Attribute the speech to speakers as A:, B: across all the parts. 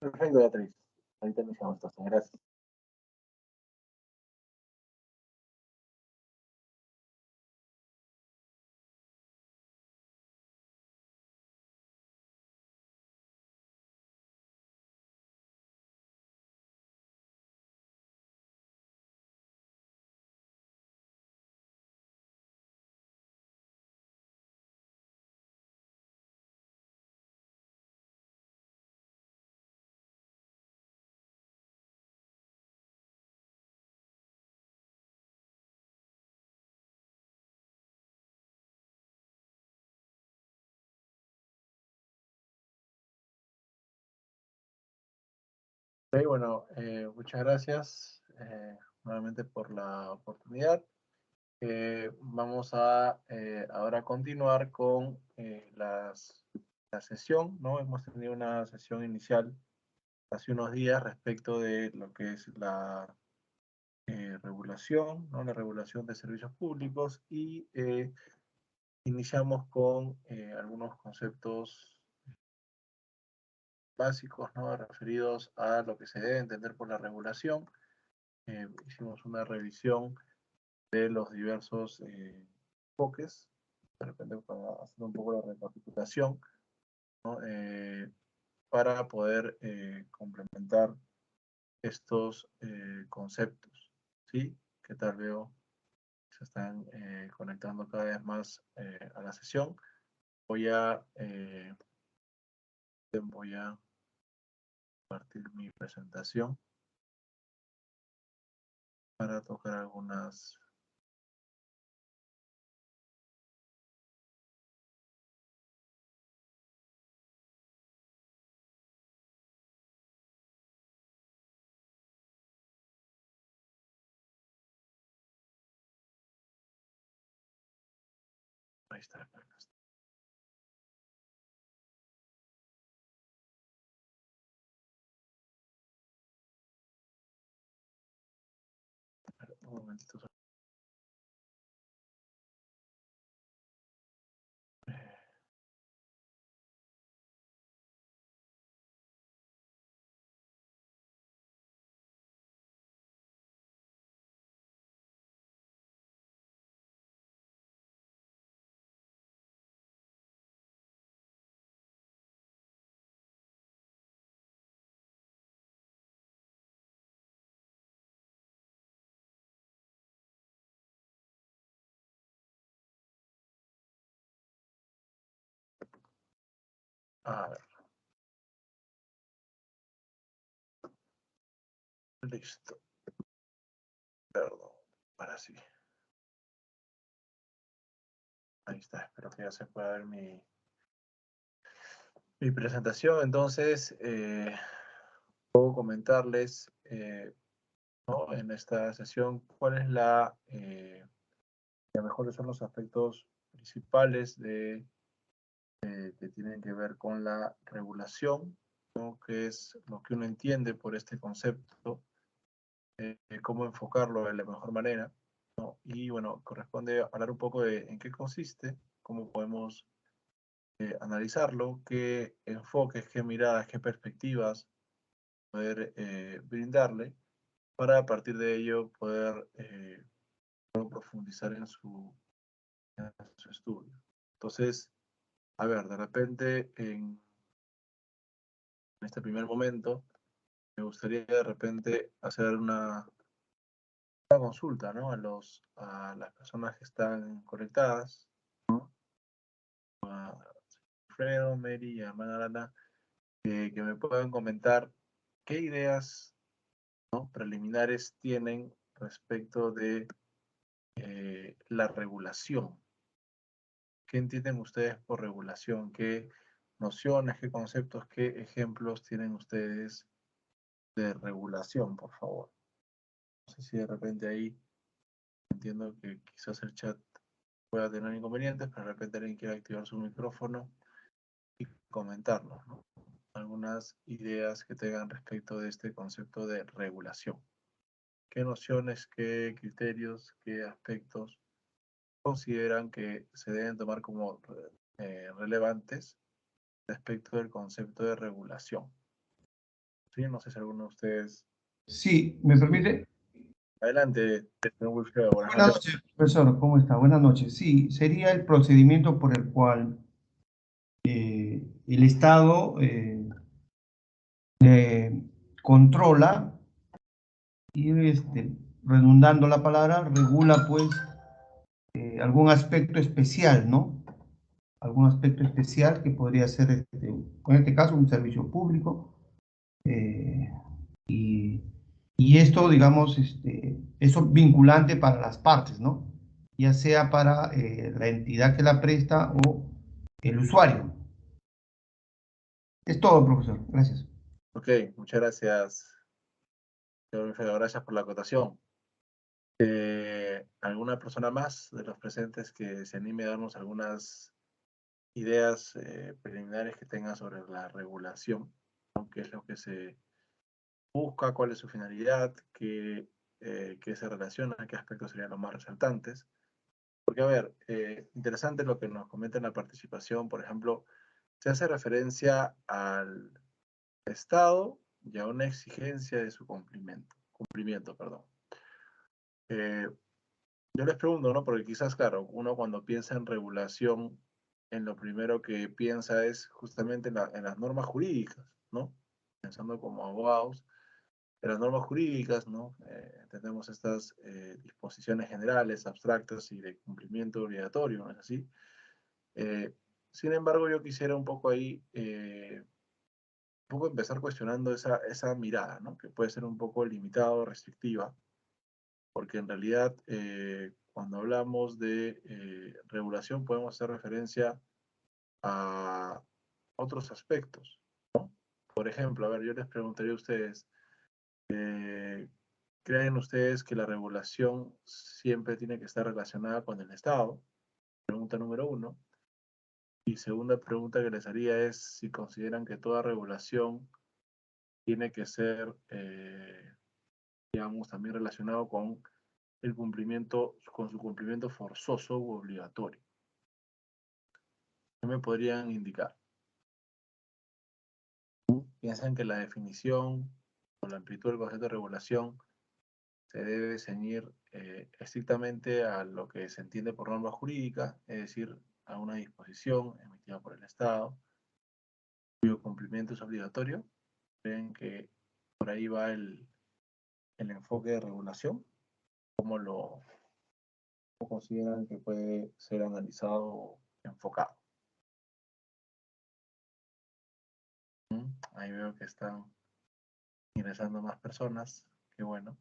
A: Perfecto, Beatriz. Ahorita iniciamos entonces. Gracias. Ok, bueno, muchas gracias nuevamente por la oportunidad. Vamos a ahora continuar con la sesión, ¿no? Hemos tenido una sesión inicial hace unos días respecto de lo que es la regulación, ¿no? La regulación de servicios públicos y iniciamos con algunos conceptos básicos, ¿no? Referidos a lo que se debe entender por la regulación. Hicimos una revisión de los diversos enfoques, de repente para hacer un poco la recapitulación, ¿no? Para poder complementar estos conceptos, ¿sí? ¿Qué tal veo? Se están conectando cada vez más a la sesión. Voy a compartir mi presentación para tocar algunas. Ahí está. Un momentito. A ver, listo. Perdón. Ahora sí. Ahí está. Espero que ya se pueda ver mi presentación. Entonces, puedo comentarles, ¿no? En esta sesión cuál es mejores son los aspectos principales que tienen que ver con la regulación, ¿no? Que es lo que uno entiende por este concepto, cómo enfocarlo de la mejor manera, ¿no? Y bueno, corresponde hablar un poco de en qué consiste, cómo podemos analizarlo, qué enfoques, qué miradas, qué perspectivas poder brindarle para a partir de ello poder profundizar en su estudio. Entonces, a ver, de repente en este primer momento me gustaría de repente hacer una consulta, ¿no? A las personas que están conectadas, ¿no? A Fredo, Mary y a Magdalena, que me puedan comentar qué ideas, ¿no? Preliminares tienen respecto de la regulación. ¿Qué entienden ustedes por regulación? ¿Qué nociones, qué conceptos, qué ejemplos tienen ustedes de regulación, por favor? No sé si de repente ahí entiendo que quizás el chat pueda tener inconvenientes, pero de repente alguien quiere activar su micrófono y comentarnos, ¿no? Algunas ideas que tengan respecto de este concepto de regulación. ¿Qué nociones, qué criterios, qué aspectos consideran que se deben tomar como relevantes respecto del concepto de regulación? ¿sí? No sé si alguno de ustedes...
B: Sí, ¿me permite?
A: Adelante, señor Wilfredo, buenas
B: Buenas
A: noches.
B: noches, profesor, ¿cómo está? Buenas noches. Sí, sería el procedimiento por el cual el Estado controla y, redundando la palabra, regula pues algún aspecto especial, ¿no? Algún aspecto especial que podría ser, en este caso, un servicio público. eh, y, y esto, digamos, eso vinculante para las partes, ¿no? Ya sea para la entidad que la presta o el usuario. Es todo, profesor. Gracias.
A: Ok, muchas gracias, señor Wilfredo, gracias por la acotación. ¿Alguna persona más de los presentes que se anime a darnos algunas ideas preliminares que tenga sobre la regulación? ¿No? ¿Qué es lo que se busca? ¿Cuál es su finalidad? ¿Qué se relaciona? ¿Qué aspectos serían los más resaltantes? Porque, a ver, interesante lo que nos comenta en la participación, por ejemplo, se hace referencia al Estado y a una exigencia de su cumplimiento, perdón. Eh, yo les pregunto, ¿no? Porque quizás, claro, uno cuando piensa en regulación, en lo primero que piensa es justamente en las normas jurídicas, ¿no? Pensando como abogados, en las normas jurídicas, ¿no? Tenemos estas disposiciones generales, abstractas y de cumplimiento obligatorio, ¿no es así? Eh, Sin embargo, yo quisiera un poco ahí, un poco empezar cuestionando esa mirada, ¿no? Que puede ser un poco limitada o restrictiva, porque en realidad cuando hablamos de regulación podemos hacer referencia a otros aspectos. Por ejemplo, a ver, yo les preguntaría a ustedes, ¿creen ustedes que la regulación siempre tiene que estar relacionada con el Estado? Pregunta número uno. Y segunda pregunta que les haría es si consideran que toda regulación tiene que ser, digamos, también relacionado con el cumplimiento, con su cumplimiento forzoso u obligatorio. ¿Qué me podrían indicar? ¿Piensan que la definición o la amplitud del concepto de regulación se debe ceñir estrictamente a lo que se entiende por norma jurídica, es decir, a una disposición emitida por el Estado, cuyo cumplimiento es obligatorio? ¿Creen que por ahí va el enfoque de regulación? ¿Cómo lo consideran que puede ser analizado o enfocado? Ahí veo que están ingresando más personas. Qué bueno.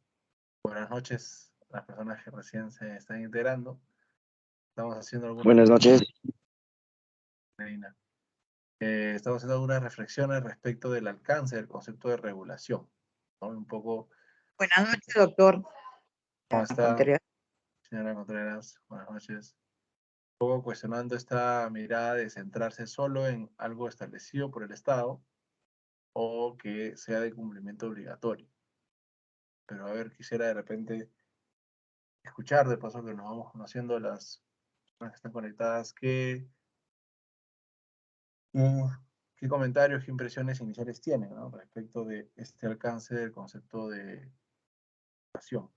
A: Buenas noches a las personas que recién se están integrando. Estamos haciendo algunas...
C: Buenas noches.
A: Estamos haciendo algunas reflexiones respecto del alcance del concepto de regulación, ¿no? Un poco...
D: Buenas noches, doctor.
A: ¿Cómo está, señora Contreras? Buenas noches. Un poco cuestionando esta mirada de centrarse solo en algo establecido por el Estado o que sea de cumplimiento obligatorio. Pero a ver, quisiera de repente escuchar, de paso que nos vamos conociendo las personas que están conectadas, qué comentarios, qué impresiones iniciales tienen, ¿no? Respecto de este alcance del concepto de regulación.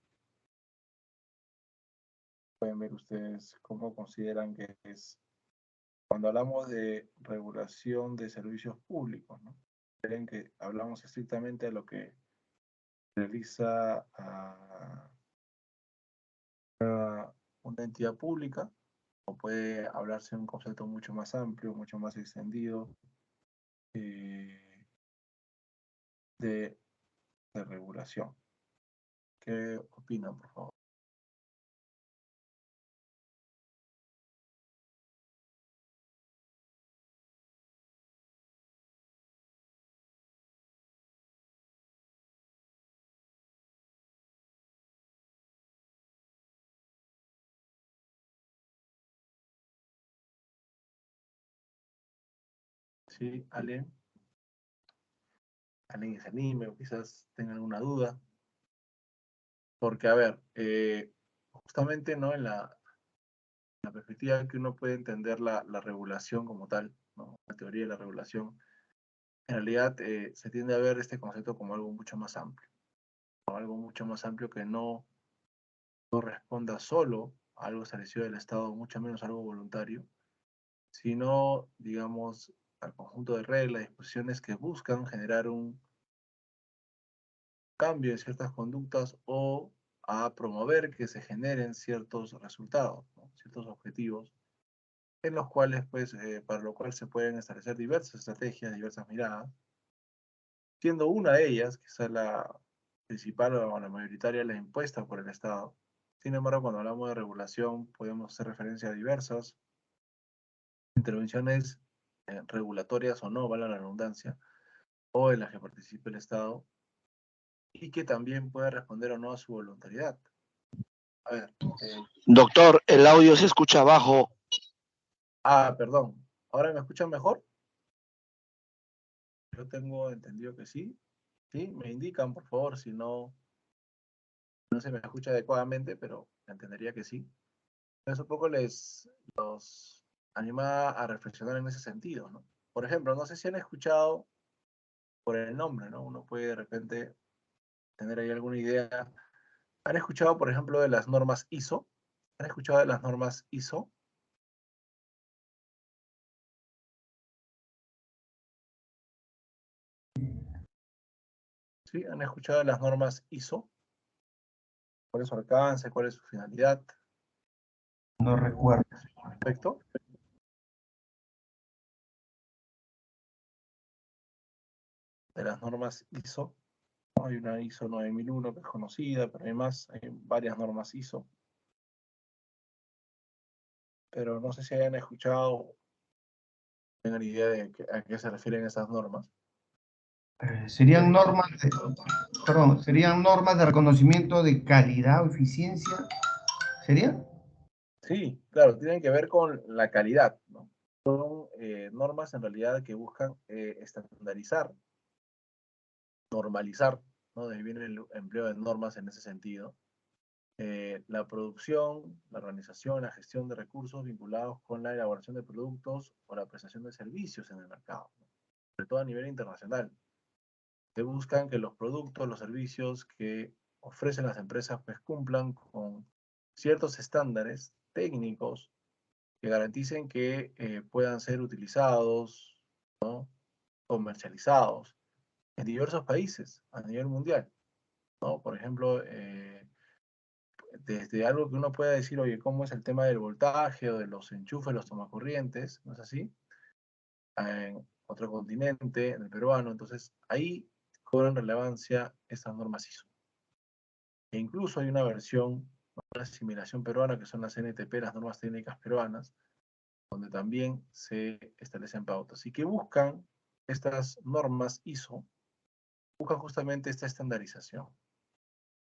A: Pueden ver ustedes cómo consideran que es, cuando hablamos de regulación de servicios públicos, ¿no? ¿Creen que hablamos estrictamente de lo que realiza una entidad pública, o puede hablarse de un concepto mucho más amplio, mucho más extendido eh, de, de regulación? ¿Qué opinan, por favor? ¿Sí? ¿Alguien? ¿Alguien que se anime o quizás tenga alguna duda? Porque, a ver, justamente, ¿no? En la perspectiva que uno puede entender la regulación como tal, ¿no? La teoría de la regulación, en realidad se tiende a ver este concepto como algo mucho más amplio, ¿no? Algo mucho más amplio que no responda solo a algo establecido del Estado, mucho menos algo voluntario, sino, digamos, al conjunto de reglas, disposiciones que buscan generar un cambio de ciertas conductas o a promover que se generen ciertos resultados, ¿no? Ciertos objetivos, en los cuales, pues, para lo cual se pueden establecer diversas estrategias, diversas miradas, siendo una de ellas, quizá la principal o la mayoritaria, la impuesta por el Estado. Sin embargo, cuando hablamos de regulación, podemos hacer referencia a diversas intervenciones regulatorias o no, vale la redundancia, o en las que participe el Estado, y que también puede responder o no a su voluntariedad. A ver.
C: Doctor, el audio se escucha bajo.
A: Perdón. ¿Ahora me escuchan mejor? Yo tengo entendido que sí. Sí, me indican, por favor, si no se me escucha adecuadamente, pero entendería que sí. Entonces, un poco los anima a reflexionar en ese sentido, ¿no? Por ejemplo, no sé si han escuchado por el nombre, ¿no? Uno puede de repente tener ahí alguna idea. ¿Han escuchado, por ejemplo, de las normas ISO? ¿Han escuchado de las normas ISO? ¿Sí? ¿Han escuchado de las normas ISO? ¿Cuál es su alcance? ¿Cuál es su finalidad?
B: No recuerdo.
A: Respecto. De las normas ISO. Hay una ISO 9001 que es conocida, pero hay más, hay varias normas ISO. Pero no sé si hayan escuchado o tengan idea de a qué se refieren esas normas.
B: Serían normas de reconocimiento de calidad o eficiencia. ¿Sería?
A: Sí, claro, tienen que ver con la calidad, ¿no? Son normas en realidad que buscan estandarizar, normalizar, ¿no? De ahí viene el empleo de normas en ese sentido. La producción, la organización, la gestión de recursos vinculados con la elaboración de productos o la prestación de servicios en el mercado, ¿no? Sobre todo a nivel internacional. Se buscan que los productos, los servicios que ofrecen las empresas pues cumplan con ciertos estándares técnicos que garanticen que puedan ser utilizados, ¿no? Comercializados en diversos países a nivel mundial, ¿no? Por ejemplo, desde algo que uno pueda decir, oye, ¿cómo es el tema del voltaje o de los enchufes, los tomacorrientes? ¿No es así? En otro continente, en el peruano, entonces ahí cobran relevancia estas normas ISO. E incluso hay una versión, una asimilación peruana, que son las NTP, las normas técnicas peruanas, donde también se establecen pautas. Y que buscan estas normas ISO, buscan justamente esta estandarización,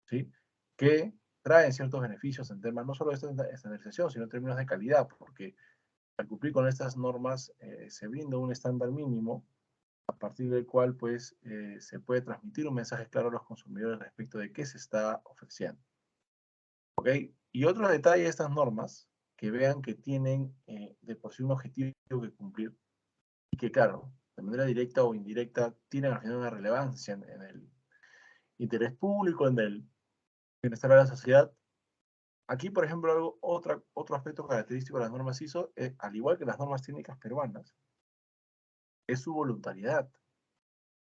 A: ¿sí? Que traen ciertos beneficios en temas no solo de esta estandarización, sino en términos de calidad, porque al cumplir con estas normas se brinda un estándar mínimo a partir del cual pues se puede transmitir un mensaje claro a los consumidores respecto de qué se está ofreciendo. ¿Ok? Y otro detalle de estas normas, que vean que tienen de por sí un objetivo que cumplir y que, claro, de manera directa o indirecta, tienen al final una relevancia en el interés público, en el bienestar de la sociedad. Aquí, por ejemplo, otro aspecto característico de las normas ISO, al igual que las normas técnicas peruanas, es su voluntariedad.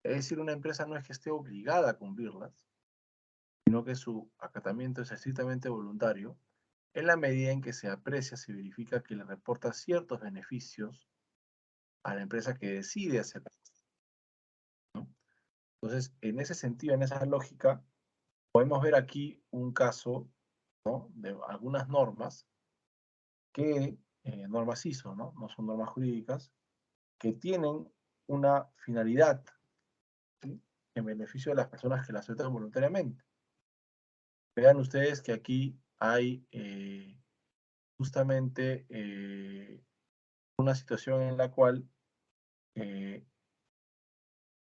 A: Es decir, una empresa no es que esté obligada a cumplirlas, sino que su acatamiento es estrictamente voluntario, en la medida en que se aprecia, se verifica que le reporta ciertos beneficios a la empresa que decide hacerlo, ¿no? Entonces, en ese sentido, en esa lógica, podemos ver aquí un caso, ¿no? De algunas normas que, normas ISO, ¿no? No son normas jurídicas, que tienen una finalidad, ¿sí? En beneficio de las personas que la aceptan voluntariamente. Vean ustedes que aquí hay justamente una situación en la cual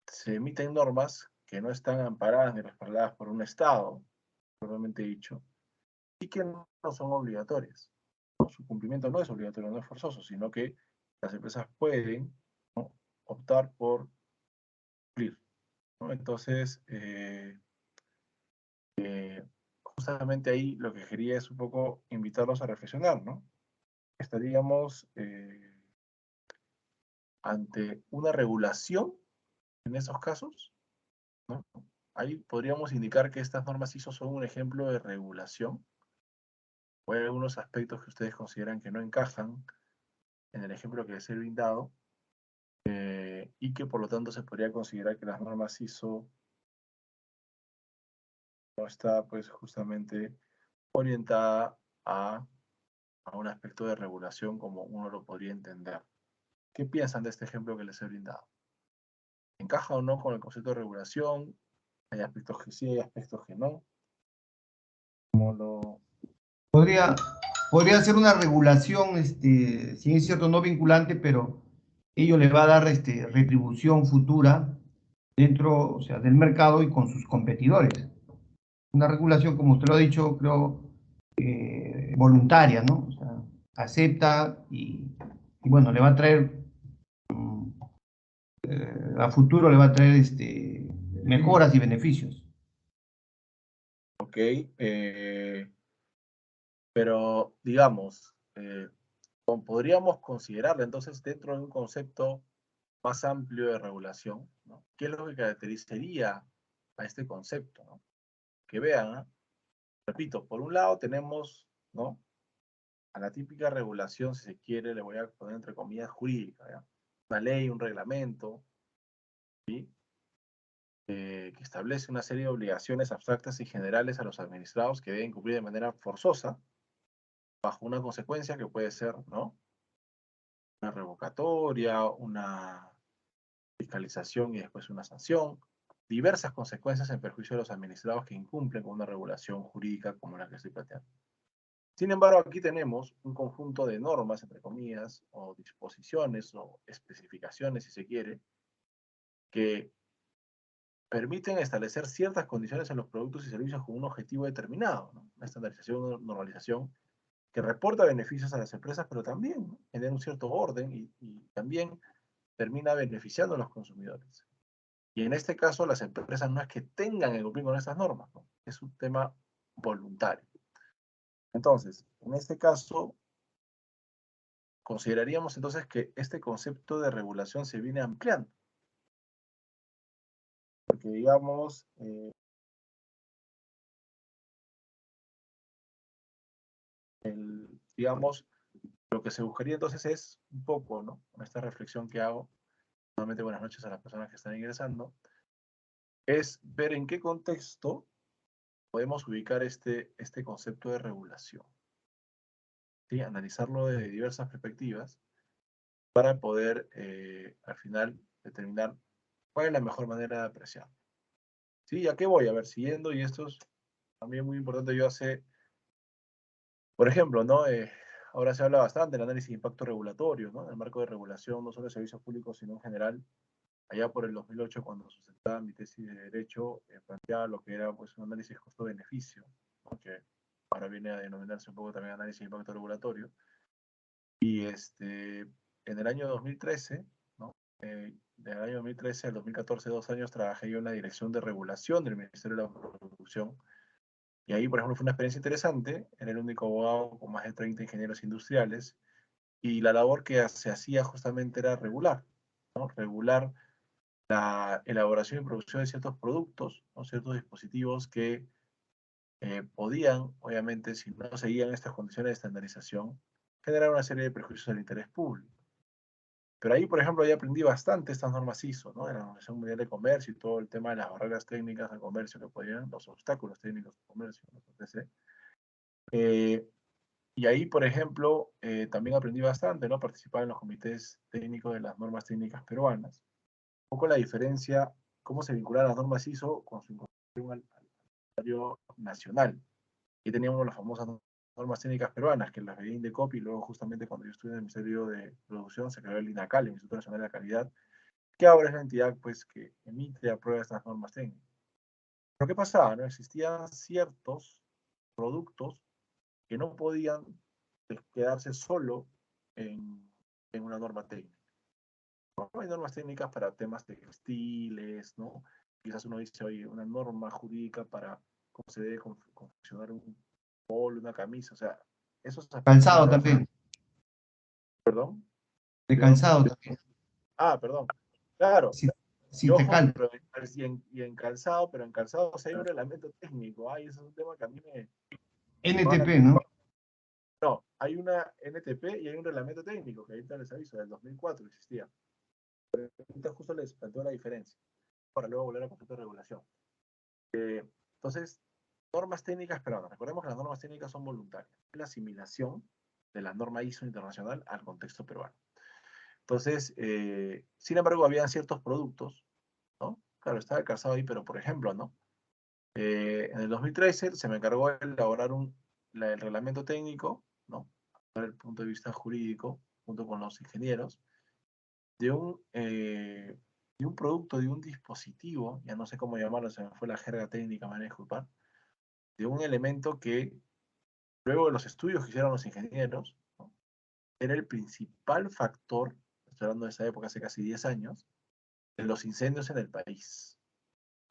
A: se emiten normas que no están amparadas ni respaldadas por un Estado, propiamente dicho, y que no son obligatorias, ¿no? Su cumplimiento no es obligatorio, no es forzoso, sino que las empresas pueden, ¿no? Optar por cumplir, ¿no? Entonces, justamente ahí lo que quería es un poco invitarlos a reflexionar, ¿no? Estaríamos ante una regulación en esos casos, ¿no? Ahí podríamos indicar que estas normas ISO son un ejemplo de regulación, o hay algunos aspectos que ustedes consideran que no encajan en el ejemplo que les he brindado, y que por lo tanto se podría considerar que las normas ISO no está pues justamente orientada a un aspecto de regulación como uno lo podría entender. ¿Qué piensan de este ejemplo que les he brindado? ¿Encaja o no con el concepto de regulación? ¿Hay aspectos que sí, hay aspectos que no? ¿Cómo lo...?
B: Podría ser una regulación, si es cierto, no vinculante, pero ello le va a dar retribución futura dentro, o sea, del mercado y con sus competidores. Una regulación, como usted lo ha dicho, creo, voluntaria, ¿no? O sea, acepta y bueno, le va a traer, a futuro le va a traer mejoras y beneficios.
A: Ok, pero digamos, podríamos considerarla entonces dentro de un concepto más amplio de regulación, ¿no? ¿Qué es lo que caracterizaría a este concepto, ¿no? Que vean, ¿no? Repito, por un lado tenemos, ¿no?, a la típica regulación, si se quiere, le voy a poner entre comillas jurídica, ¿ya? Una ley, un reglamento, ¿sí? Que establece una serie de obligaciones abstractas y generales a los administrados que deben cumplir de manera forzosa, bajo una consecuencia que puede ser, ¿no?, una revocatoria, una fiscalización y después una sanción, diversas consecuencias en perjuicio de los administrados que incumplen con una regulación jurídica como la que estoy planteando. Sin embargo, aquí tenemos un conjunto de normas, entre comillas, o disposiciones o especificaciones, si se quiere, que permiten establecer ciertas condiciones en los productos y servicios con un objetivo determinado, ¿no? Una estandarización, una normalización que reporta beneficios a las empresas, pero también, ¿no?, genera un cierto orden y también termina beneficiando a los consumidores. Y en este caso, las empresas no es que tengan que cumplir con estas normas, ¿no? Es un tema voluntario. Entonces, en este caso, consideraríamos entonces que este concepto de regulación se viene ampliando. Porque, digamos, digamos, lo que se buscaría entonces es un poco, ¿no?, con esta reflexión que hago, nuevamente buenas noches a las personas que están ingresando, es ver en qué contexto podemos ubicar este concepto de regulación, ¿sí? Analizarlo desde diversas perspectivas para poder, al final, determinar cuál es la mejor manera de apreciar. ¿Sí? ¿A qué voy? A ver, siguiendo, y esto es también muy importante, yo hace, por ejemplo, ¿no? Ahora se habla bastante del análisis de impacto regulatorio, ¿no? En el marco de regulación, no solo de servicios públicos, sino en general. Allá por el 2008, cuando sustentaba mi tesis de Derecho, planteaba lo que era pues un análisis costo-beneficio, ¿no?, que ahora viene a denominarse un poco también análisis de impacto regulatorio. Y en el año 2013, ¿no? Del año 2013 al 2014, 2 años, trabajé yo en la Dirección de Regulación del Ministerio de la Producción. Y ahí, por ejemplo, fue una experiencia interesante. Era el único abogado con más de 30 ingenieros industriales. Y la labor que se hacía justamente era regular, ¿no? Regular la elaboración y producción de ciertos productos, ¿no?, ciertos dispositivos que podían, obviamente, si no seguían estas condiciones de estandarización, generar una serie de perjuicios al interés público. Pero ahí, por ejemplo, ya aprendí bastante estas normas ISO, ¿no?, de la Organización Mundial de Comercio y todo el tema de las barreras técnicas al comercio que podían, los obstáculos técnicos al comercio, ¿no?, etc. Y ahí, por ejemplo, también aprendí bastante, ¿no? Participar en los comités técnicos de las normas técnicas peruanas. Un poco la diferencia, cómo se vinculan las normas ISO con su incorporación al calendario nacional. Y teníamos las famosas normas técnicas peruanas, que las veía Indecopi, y luego justamente cuando yo estuve en el Ministerio de Producción se creó el INACAL, el Instituto Nacional de la Calidad, que ahora es la entidad pues, que emite y aprueba estas normas técnicas. Pero ¿qué pasaba? ¿No? Existían ciertos productos que no podían quedarse solo en una norma técnica. ¿no? Hay normas técnicas para temas textiles, ¿no? Quizás uno dice, oye, una norma jurídica para cómo se debe confeccionar un polo, una camisa, o sea, esos aspectos
B: Calzado
A: ya,
B: también,
A: perdón,
B: de
A: yo,
B: calzado también.
A: perdón, claro,
B: Si,
A: y
B: si te
A: ojo,
B: calza.
A: pero y en calzado, pero en calzado sí hay un reglamento técnico, ay, ese es un tema que a mí me llama la
B: NTP,
A: atención.
B: ¿no?
A: No, hay una NTP y hay un reglamento técnico, que ahorita les aviso, del 2004 existía. Ahorita justo les planteo la diferencia, para luego volver al concepto de regulación. Entonces, normas técnicas peruanas. Recordemos que las normas técnicas son voluntarias. Es la asimilación de la norma ISO internacional al contexto peruano. Entonces, sin embargo, habían ciertos productos, ¿no? Claro, estaba el calzado ahí, pero por ejemplo, ¿no? En el 2013 se me encargó de elaborar el reglamento técnico, ¿no? Desde el punto de vista jurídico, junto con los ingenieros, de un producto, de un dispositivo, ya no sé cómo llamarlo, se me fue la jerga técnica, me van a disculpar, de un elemento que, luego de los estudios que hicieron los ingenieros, ¿no? Era el principal factor, estoy hablando de esa época, hace casi 10 años, de los incendios en el país,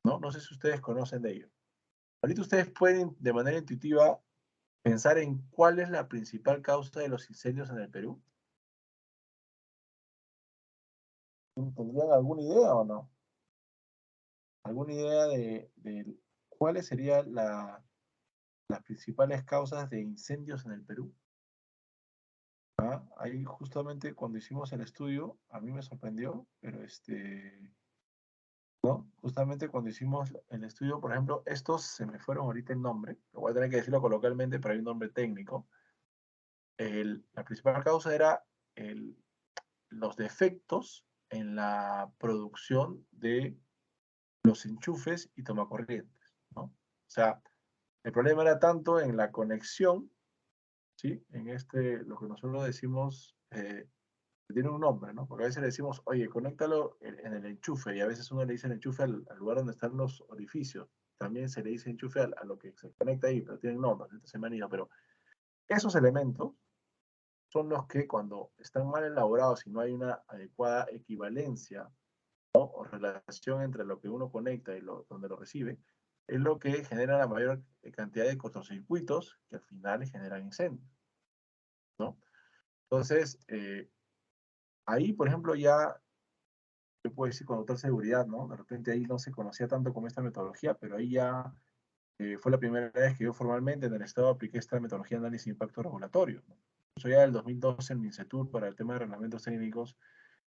A: ¿no? No sé si ustedes conocen de ello. Ahorita ustedes pueden, de manera intuitiva, pensar en cuál es la principal causa de los incendios en el Perú. ¿Tendrían alguna idea o no? ¿Alguna idea de cuáles serían las principales causas de incendios en el Perú? Ahí justamente cuando hicimos el estudio, a mí me sorprendió, pero ¿no? Justamente cuando hicimos el estudio, por ejemplo, estos se me fueron ahorita el nombre, lo voy a tener que decirlo coloquialmente, pero hay un nombre técnico. La principal causa era los defectos en la producción de los enchufes y tomacorrientes, ¿no? O sea, el problema era tanto en la conexión, ¿sí? En lo que nosotros decimos, tiene un nombre, ¿no? Porque a veces le decimos, oye, conéctalo en el enchufe, y a veces uno le dice el enchufe al lugar donde están los orificios. También se le dice enchufe a lo que se conecta ahí, pero tienen nombres, entonces se me han ido. Pero esos elementos son los que cuando están mal elaborados y no hay una adecuada equivalencia, ¿no? O relación entre lo que uno conecta y donde lo recibe, es lo que genera la mayor cantidad de cortocircuitos que al final generan incendios, ¿no? Entonces, ahí, por ejemplo, ya yo puedo decir con total seguridad, ¿no? De repente ahí no se conocía tanto como esta metodología, pero ahí ya fue la primera vez que yo formalmente en el Estado apliqué esta metodología de análisis de impacto regulatorio, ¿no? Eso ya del 2012 en MINCETUR para el tema de reglamentos técnicos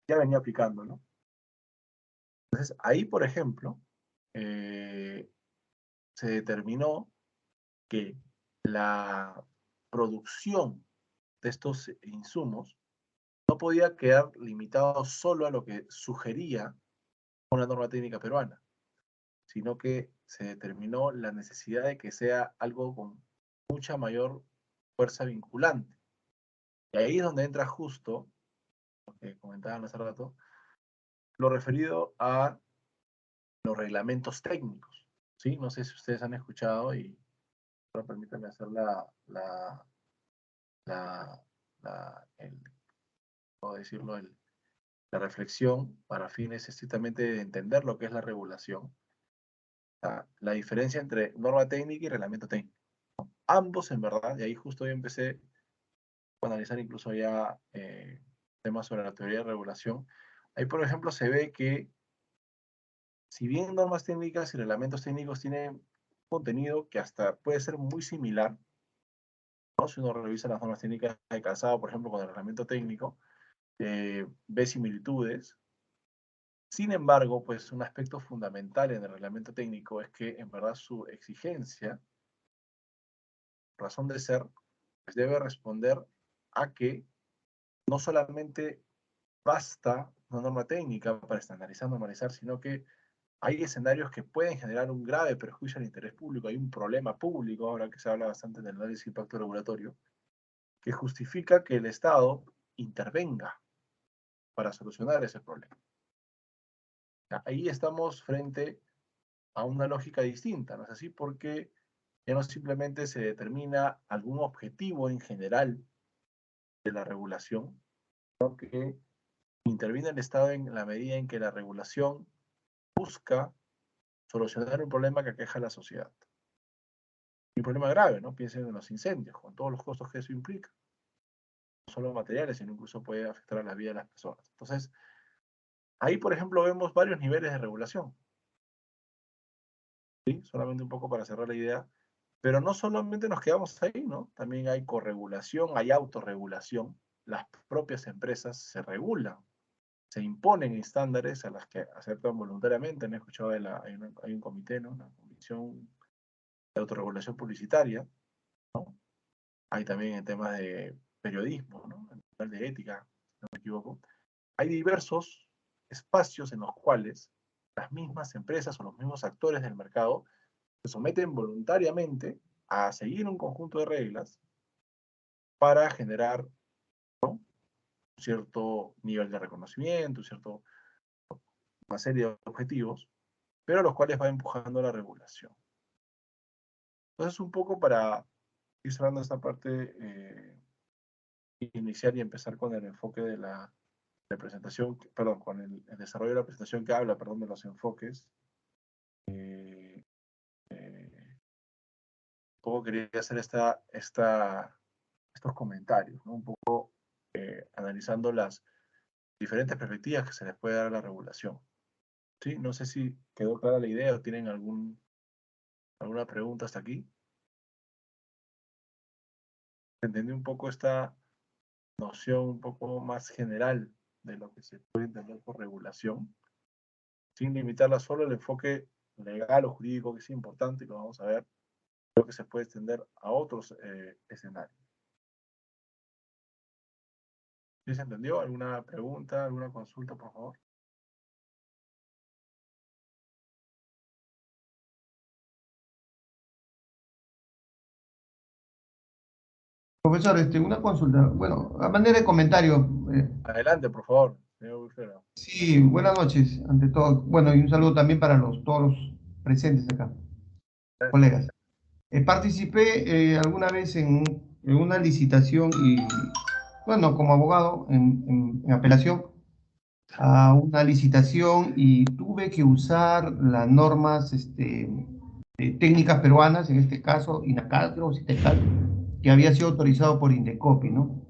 A: ya venía aplicando, ¿no? Entonces, ahí, por ejemplo, se determinó que la producción de estos insumos no podía quedar limitado solo a lo que sugería una norma técnica peruana, sino que se determinó la necesidad de que sea algo con mucha mayor fuerza vinculante. Y ahí es donde entra justo, lo que comentaban hace rato, lo referido a los reglamentos técnicos, ¿sí? No sé si ustedes han escuchado y ahora permítanme hacer la, ¿cómo decirlo? La reflexión para fines estrictamente de entender lo que es la regulación, la diferencia entre norma técnica y reglamento técnico. Ambos, en verdad, y ahí justo yo empecé a analizar incluso ya temas sobre la teoría de regulación. Ahí, por ejemplo, se ve que si bien normas técnicas y reglamentos técnicos tienen contenido que hasta puede ser muy similar, ¿no? Si uno revisa las normas técnicas de calzado, por ejemplo, con el reglamento técnico, ve similitudes. Sin embargo, pues un aspecto fundamental en el reglamento técnico es que en verdad su exigencia, razón de ser, pues debe responder a que no solamente basta una norma técnica para estandarizar, normalizar, sino que hay escenarios que pueden generar un grave perjuicio al interés público, hay un problema público, ahora que se habla bastante del análisis de impacto regulatorio, que justifica que el Estado intervenga para solucionar ese problema. Ahí estamos frente a una lógica distinta, ¿no es así? Porque ya no simplemente se determina algún objetivo en general de la regulación, sino que Interviene el Estado en la medida en que la regulación busca solucionar un problema que aqueja a la sociedad. Y un problema grave, ¿no? Piensen en los incendios, con todos los costos que eso implica. No solo materiales, sino incluso puede afectar a la vida de las personas. Entonces, ahí, por ejemplo, vemos varios niveles de regulación. ¿Sí? Solamente un poco para cerrar la idea. Pero no solamente nos quedamos ahí, ¿no? También hay corregulación, hay autorregulación. Las propias empresas se regulan, se imponen estándares a las que aceptan voluntariamente. Me he escuchado hay un comité, ¿no? Una comisión de autorregulación publicitaria, ¿no? Hay también en temas de periodismo, ¿no? En el de ética, si no me equivoco. Hay diversos espacios en los cuales las mismas empresas o los mismos actores del mercado se someten voluntariamente a seguir un conjunto de reglas para generar, ¿no?, un cierto nivel de reconocimiento, una serie de objetivos, pero los cuales va empujando la regulación. Entonces, un poco para ir cerrando esta parte inicial y empezar con el enfoque de la presentación, perdón, con el desarrollo de la presentación que habla, perdón, de los enfoques. Un poco quería hacer estos comentarios, ¿no? Un poco analizando las diferentes perspectivas que se les puede dar a la regulación. ¿Sí? No sé si quedó clara la idea o tienen alguna pregunta hasta aquí. Entendí un poco esta noción un poco más general de lo que se puede entender por regulación, sin limitarla solo al enfoque legal o jurídico, que es importante y lo vamos a ver. Creo que se puede extender a otros escenarios. ¿Sí se entendió? ¿Alguna pregunta, alguna consulta, por favor?
B: Profesor, una consulta. Bueno, a manera de comentario,
A: Adelante, por favor, señor Wilfredo.
B: sí, buenas noches, ante todo. Bueno, y un saludo también para todos los presentes acá, colegas. Participé alguna vez en una licitación y, bueno, como abogado en apelación, a una licitación y tuve que usar las normas técnicas peruanas, en este caso INACAL, creo, CITECAL, que había sido autorizado por Indecopi, ¿no?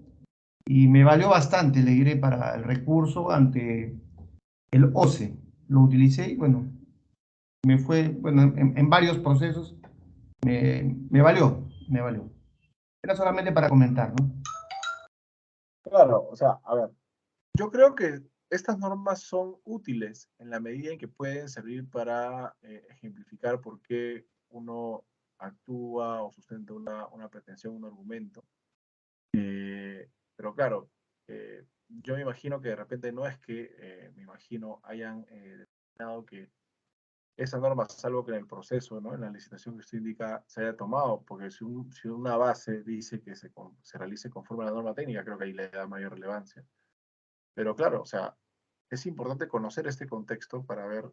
B: Y me valió bastante, le diré, para el recurso ante el OCE. Lo utilicé y, bueno, me fue, bueno, en varios procesos me valió, me valió. Era solamente para comentar, ¿no?
A: Claro, o sea, a ver, yo creo que estas normas son útiles en la medida en que pueden servir para ejemplificar por qué uno actúa o sustenta una pretensión, un argumento. Pero claro, yo me imagino que de repente no es que, hayan determinado que esa norma, salvo que en el proceso, ¿no?, en la licitación que usted indica, se haya tomado, porque si una base dice que se realice conforme a la norma técnica, creo que ahí le da mayor relevancia. Pero claro, o sea, es importante conocer este contexto para ver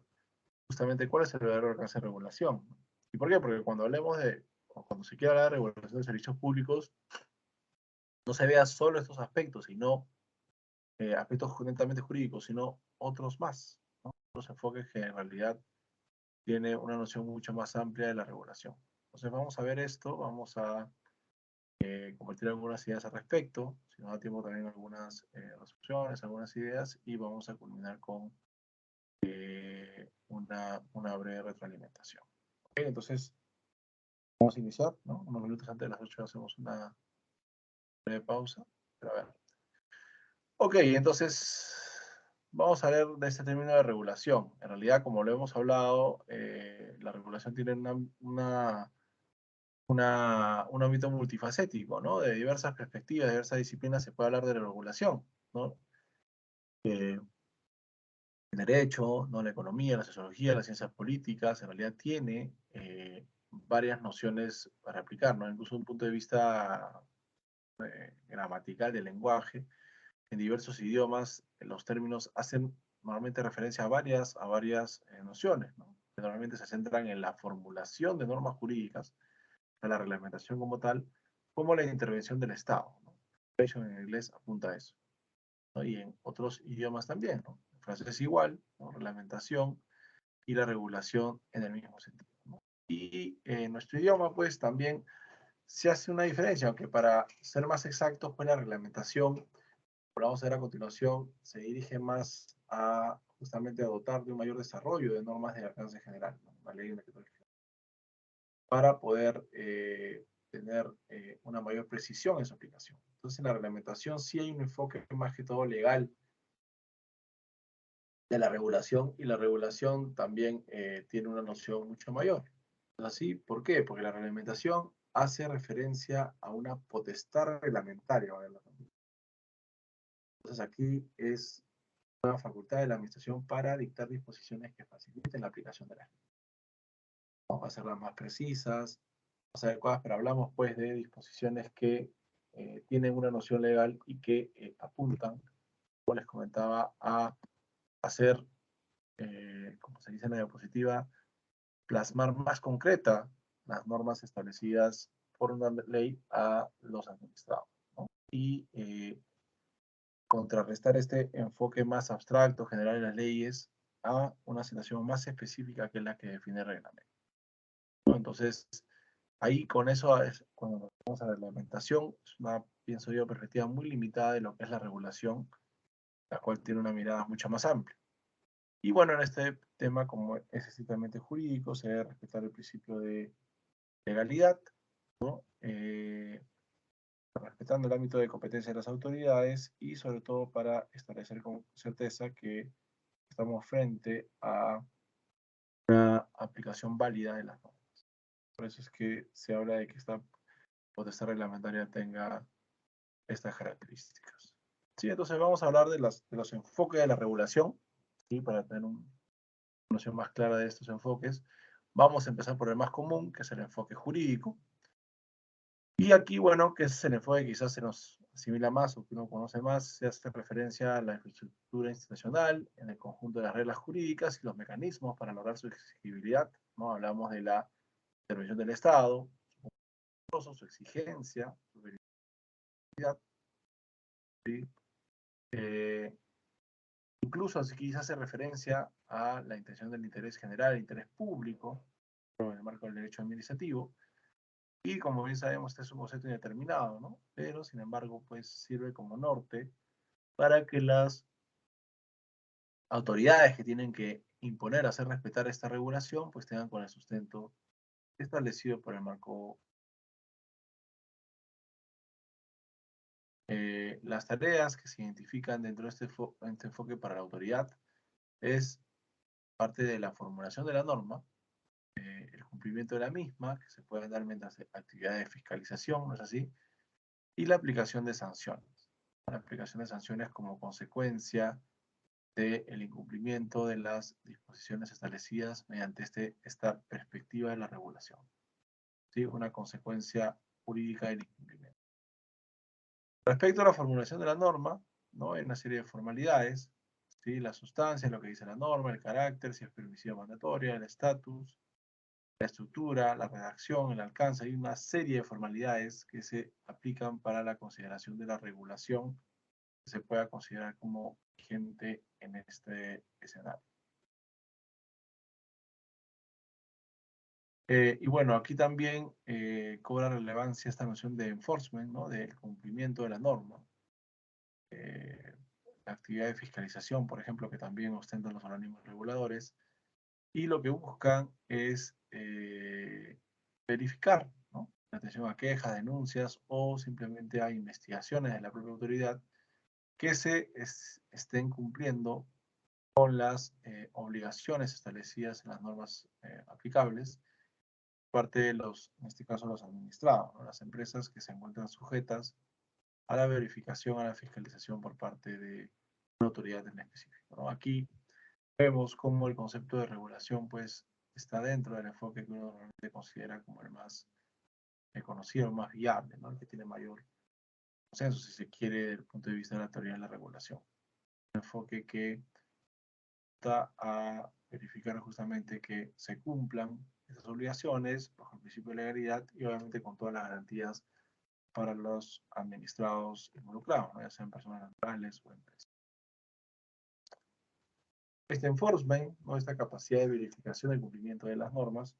A: justamente cuál es el verdadero alcance de regulación. ¿Y por qué? Porque cuando o cuando se quiere hablar de regulación de servicios públicos, no se vea solo estos aspectos, sino aspectos netamente jurídicos, sino otros más, ¿no? Otros enfoques que en realidad tiene una noción mucho más amplia de la regulación. Entonces vamos a ver esto, vamos a compartir algunas ideas al respecto, si nos da tiempo también algunas resoluciones, algunas ideas, y vamos a culminar con una breve retroalimentación. Okay, entonces vamos a iniciar, ¿no? Unos minutos antes de las 8 hacemos una breve pausa. Pero a ver. Ok, entonces vamos a ver de este término de regulación. En realidad, como lo hemos hablado, la regulación tiene un ámbito multifacético, ¿no? De diversas perspectivas, de diversas disciplinas se puede hablar de la regulación, ¿no? El derecho, ¿no?, la economía, la sociología, las ciencias políticas, en realidad tiene varias nociones para aplicar, ¿no? Incluso desde un punto de vista gramatical del lenguaje, en diversos idiomas, los términos hacen normalmente referencia a varias nociones, ¿no?, que normalmente se centran en la formulación de normas jurídicas, a la reglamentación como tal, como la intervención del Estado, ¿no? En inglés apunta a eso. ¿no? Y en otros idiomas también, ¿no? En francés igual, ¿no? Reglamentación y la regulación en el mismo sentido, ¿no? Y en nuestro idioma, pues también se hace una diferencia, aunque para ser más exactos, pues la reglamentación, como vamos a ver a continuación, se dirige más a justamente a dotar de un mayor desarrollo de normas de alcance general, ¿no? Una ley, una para poder tener una mayor precisión en su aplicación. Entonces, en la reglamentación sí hay un enfoque más que todo legal de la regulación, y la regulación también tiene una noción mucho mayor. ¿Así? ¿Por qué? Porque la reglamentación hace referencia a una potestad reglamentaria. Entonces, aquí es una facultad de la administración para dictar disposiciones que faciliten la aplicación de las leyes. Vamos a hacerlas más precisas, más adecuadas, pero hablamos pues de disposiciones que tienen una noción legal y que apuntan, como les comentaba, a hacer, como se dice en la diapositiva, plasmar más concreta las normas establecidas por una ley a los administrados, ¿no? Y contrarrestar este enfoque más abstracto, general de las leyes, a una situación más específica que es la que define el reglamento, ¿no? Entonces, ahí con eso, cuando nos vamos a la reglamentación, es una, pienso yo, perspectiva muy limitada de lo que es la regulación, la cual tiene una mirada mucho más amplia. Y bueno, en este tema, como es estrictamente jurídico, se debe respetar el principio de legalidad, ¿no? Respetando el ámbito de competencia de las autoridades y sobre todo para establecer con certeza que estamos frente a una aplicación válida de las normas. Por eso es que se habla de que esta potestad reglamentaria tenga estas características. Sí, entonces vamos a hablar de los enfoques de la regulación, ¿sí? Para tener una noción más clara de estos enfoques. Vamos a empezar por el más común, que es el enfoque jurídico. Y aquí, bueno, que es el enfoque que quizás se nos asimila más o que uno conoce más, se hace referencia a la infraestructura institucional en el conjunto de las reglas jurídicas y los mecanismos para lograr su exigibilidad, ¿no? Hablamos de la intervención del Estado, su exigencia, su verificabilidad, ¿sí? Incluso así quizás hace referencia a la intención del interés general, el interés público, en el marco del derecho administrativo. Y como bien sabemos, este es un concepto indeterminado, ¿no? Pero, sin embargo, pues sirve como norte para que las autoridades que tienen que imponer, hacer respetar esta regulación, pues tengan con el sustento establecido por el marco. Las tareas que se identifican dentro de este enfoque para la autoridad es parte de la formulación de la norma, el cumplimiento de la misma, que se puede dar mientras actividades de fiscalización, ¿no es así? Y la aplicación de sanciones. La aplicación de sanciones como consecuencia del incumplimiento de las disposiciones establecidas mediante esta perspectiva de la regulación. ¿Sí? Una consecuencia jurídica del incumplimiento. Respecto a la formulación de la norma, ¿no? Hay una serie de formalidades, ¿sí? La sustancia, lo que dice la norma, el carácter, si es permisiva o mandatoria, el estatus, la estructura, la redacción, el alcance. Hay una serie de formalidades que se aplican para la consideración de la regulación que se pueda considerar como vigente en este escenario. Y bueno, aquí también cobra relevancia esta noción de enforcement, ¿no? Del cumplimiento de la norma. La actividad de fiscalización, por ejemplo, que también ostentan los organismos reguladores, y lo que buscan es verificar, ¿no? La atención a quejas, denuncias o simplemente a investigaciones de la propia autoridad que se estén cumpliendo con las obligaciones establecidas en las normas aplicables, parte de los, en este caso, los administrados, ¿no? Las empresas que se encuentran sujetas a la verificación, a la fiscalización por parte de una autoridad en específico, ¿no? Aquí vemos cómo el concepto de regulación, pues, está dentro del enfoque que uno normalmente considera como el más conocido, el más viable, ¿no? El que tiene mayor consenso, si se quiere, desde el punto de vista de la teoría de la regulación. Un enfoque que está a verificar justamente que se cumplan esas obligaciones bajo el principio de legalidad y obviamente con todas las garantías para los administrados involucrados, ¿no? Ya sean personas naturales o empresas. Este enforcement, ¿no? Esta capacidad de verificación del cumplimiento de las normas,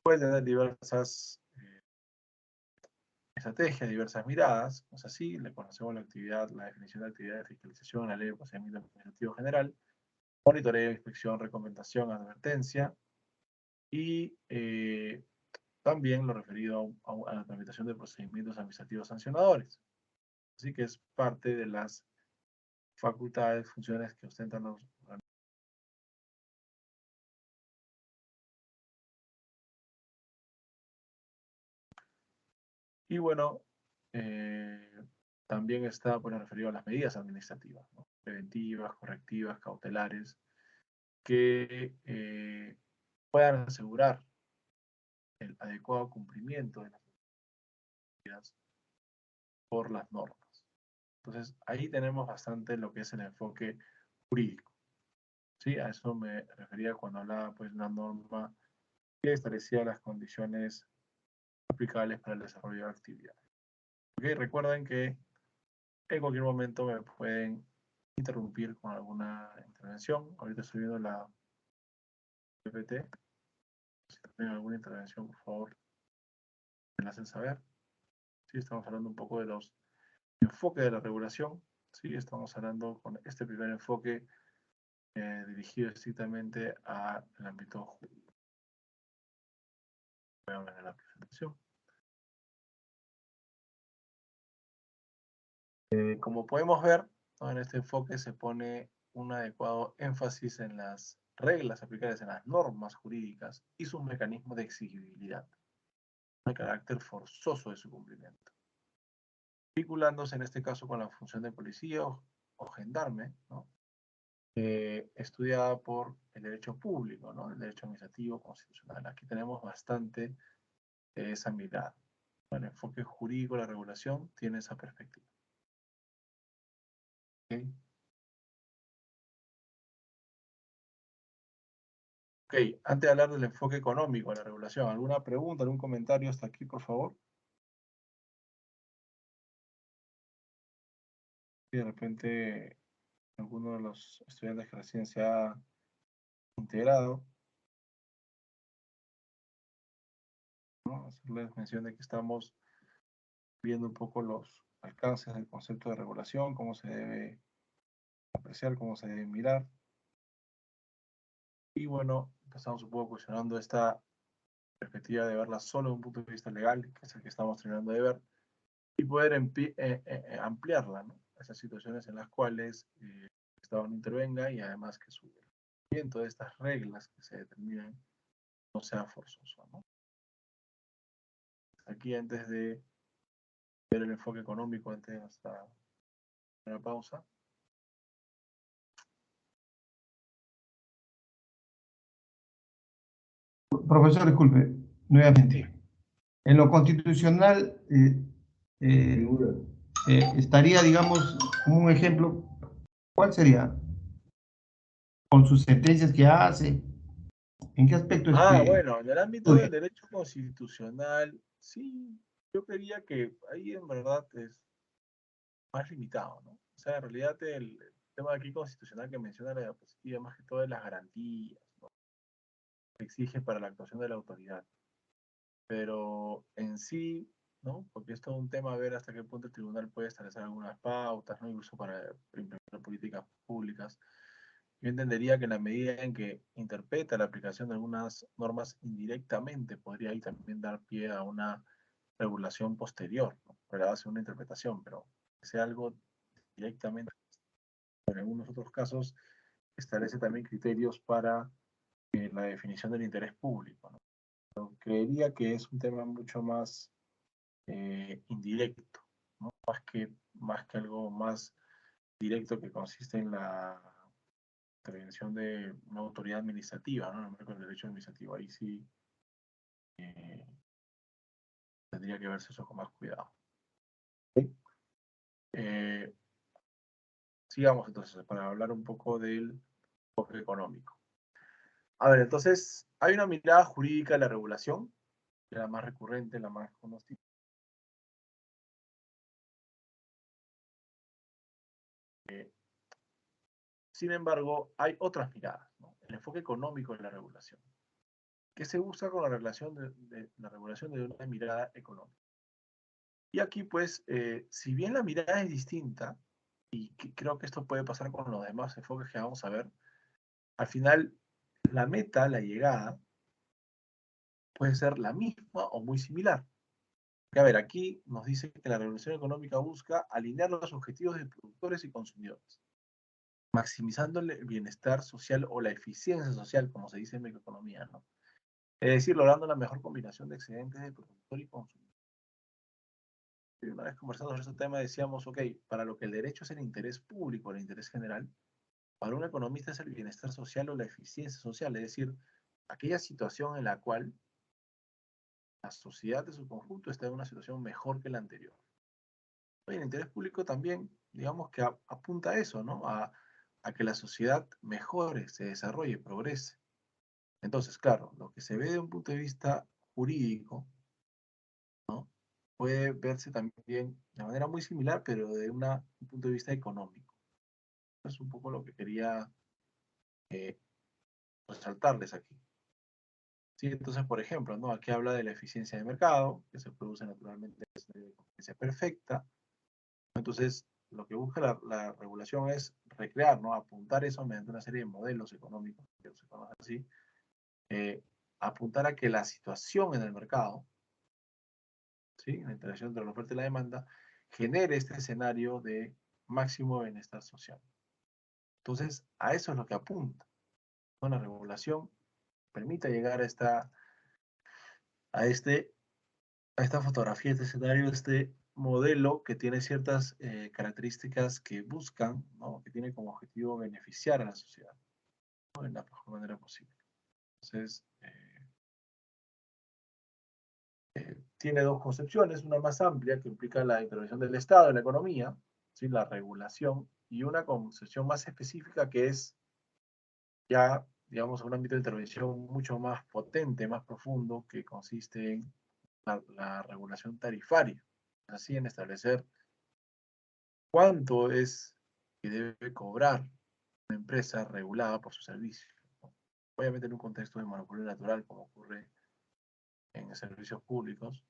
A: puede tener diversas estrategias, diversas miradas. Es así, le conocemos la actividad, la definición de actividad de fiscalización, la ley de procedimiento administrativo general, monitoreo, inspección, recomendación, advertencia, y también lo referido a la tramitación de procedimientos administrativos sancionadores. Así que es parte de las facultades, funciones que ostentan los organismos. Y bueno, también está pues, referido a las medidas administrativas, ¿no? Preventivas, correctivas, cautelares, que puedan asegurar el adecuado cumplimiento de las medidas por las normas. Entonces, ahí tenemos bastante lo que es el enfoque jurídico. Sí, a eso me refería cuando hablaba pues, de una norma que establecía las condiciones aplicables para el desarrollo de actividades. Okay, recuerden que en cualquier momento me pueden interrumpir con alguna intervención. Ahorita estoy viendo la PPT. Si tienen alguna intervención, por favor, me la hacen saber. Sí, estamos hablando un poco de los enfoques de la regulación. Sí, estamos hablando con este primer enfoque dirigido estrictamente al ámbito jurídico. Voy a hablar de la presentación. Como podemos ver, ¿no? En este enfoque se pone un adecuado énfasis en las reglas aplicadas en las normas jurídicas y sus mecanismos de exigibilidad, el carácter forzoso de su cumplimiento, vinculándose en este caso con la función de policía o gendarme, ¿no? Estudiada por el derecho público, ¿no? El derecho administrativo constitucional. Aquí tenemos bastante esa mirada. El enfoque jurídico de la regulación tiene esa perspectiva. ¿Okay? Ok, antes de hablar del enfoque económico de la regulación, ¿alguna pregunta, algún comentario hasta aquí, por favor? Si de repente alguno de los estudiantes que recién se ha integrado, ¿no? Hacerles mención de que estamos viendo un poco los alcances del concepto de regulación, cómo se debe apreciar, cómo se debe mirar. Y bueno, empezamos un poco cuestionando esta perspectiva de verla solo desde un punto de vista legal, que es el que estamos terminando de ver, y poder ampliarla, ¿no? Esas situaciones en las cuales el Estado no intervenga y además que su cumplimiento de estas reglas que se determinan no sea forzoso, ¿no? Aquí antes de ver el enfoque económico, antes de nuestra primera pausa.
B: Profesor, disculpe, nuevamente. En lo constitucional estaría, digamos, como un ejemplo, ¿cuál sería? Con sus sentencias que hace, ¿en qué aspecto
A: Bueno, en el ámbito
B: estudia?
A: del derecho constitucional, sí, yo creía que ahí en verdad es más limitado, ¿no? O sea, en realidad el tema aquí constitucional que menciona la diapositiva, más que todo es las garantías, ¿no? Que exige para la actuación de la autoridad. Pero en sí, ¿no? Porque es todo un tema ver hasta qué punto el tribunal puede establecer algunas pautas, ¿no? Incluso para implementar políticas públicas. Yo entendería que en la medida en que interpreta la aplicación de algunas normas indirectamente, podría ahí también dar pie a una regulación posterior, ¿no? Para hacer una interpretación, pero que sea algo directamente. En algunos otros casos establece también criterios para la definición del interés público, ¿no? Pero creería que es un tema mucho más indirecto, ¿no? Más que algo más directo que consiste en la intervención de una autoridad administrativa, ¿no? En el marco del derecho administrativo. Ahí sí tendría que verse eso con más cuidado. ¿Sí? Sigamos entonces para hablar un poco del enfoque económico. A ver, entonces, hay una mirada jurídica de la regulación, la más recurrente, la más conocida, Sin embargo, hay otras miradas, ¿no? El enfoque económico de la regulación. ¿Qué se busca con la regulación la regulación de una mirada económica? Y aquí, pues, si bien la mirada es distinta, y creo que esto puede pasar con los demás enfoques que vamos a ver, al final, la meta, la llegada, puede ser la misma o muy similar. Que, a ver, aquí nos dice que la regulación económica busca alinear los objetivos de productores y consumidores, maximizando el bienestar social o la eficiencia social, como se dice en microeconomía, ¿no? Es decir, logrando la mejor combinación de excedentes de productor y consumidor. Y una vez conversando sobre este tema, decíamos, ok, para lo que el derecho es el interés público, el interés general, para un economista es el bienestar social o la eficiencia social, es decir, aquella situación en la cual la sociedad de su conjunto está en una situación mejor que la anterior. Y el interés público también, digamos que apunta a eso, ¿no? A que la sociedad mejore, se desarrolle, progrese. Entonces, claro, lo que se ve de un punto de vista jurídico, ¿no? Puede verse también de manera muy similar, pero de un punto de vista económico. Eso es un poco lo que quería resaltarles aquí. Sí, entonces, por ejemplo, ¿no? Aquí habla de la eficiencia de mercado, que se produce naturalmente de competencia perfecta. Entonces, lo que busca la regulación es recrear, ¿no? Apuntar eso mediante una serie de modelos económicos, que se conocen así, apuntar a que la situación en el mercado, ¿sí? La interacción entre la oferta y la demanda, genere este escenario de máximo bienestar social. Entonces, a eso es lo que apunta, ¿no? La regulación permite llegar a esta fotografía, este escenario, este modelo que tiene ciertas características que buscan, ¿no? Que tiene como objetivo beneficiar a la sociedad, ¿no? En la mejor manera posible. Entonces, tiene dos concepciones, una más amplia que implica la intervención del Estado en la economía, ¿sí? La regulación, y una concepción más específica que es ya, digamos, un ámbito de intervención mucho más potente, más profundo, que consiste en la regulación tarifaria, así en establecer cuánto es que debe cobrar una empresa regulada por su servicio, ¿no? Obviamente en un contexto de monopolio natural, como ocurre en servicios públicos,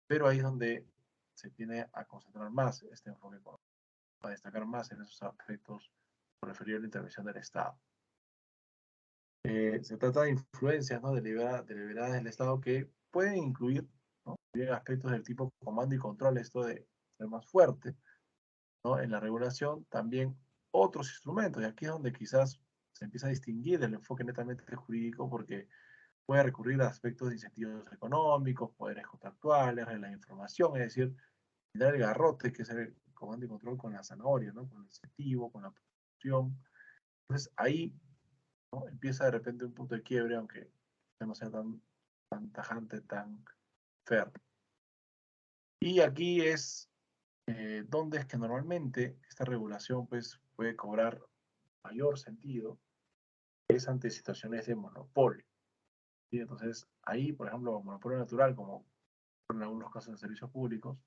A: pero ahí es donde se tiene a concentrar más este enfoque económico, a destacar más en esos aspectos por referido a la intervención del Estado. Se trata de influencias, ¿no? deliberadas del Estado que pueden incluir, ¿no? Aspectos del tipo comando y control, esto de ser más fuerte, ¿no? En la regulación, también otros instrumentos, y aquí es donde quizás se empieza a distinguir el enfoque netamente jurídico, porque puede recurrir a aspectos de incentivos económicos, poderes contractuales, reglas de información, es decir, dar el garrote, que es el comando y control con la zanahoria, ¿no? Con el incentivo, con la producción. Entonces ahí, ¿no? Empieza de repente un punto de quiebre, aunque no sea tan tajante, tan férreo. Y aquí es donde es que normalmente esta regulación pues, puede cobrar mayor sentido, es ante situaciones de monopolio. ¿Sí? Entonces, ahí, por ejemplo, monopolio natural, como en algunos casos de servicios públicos,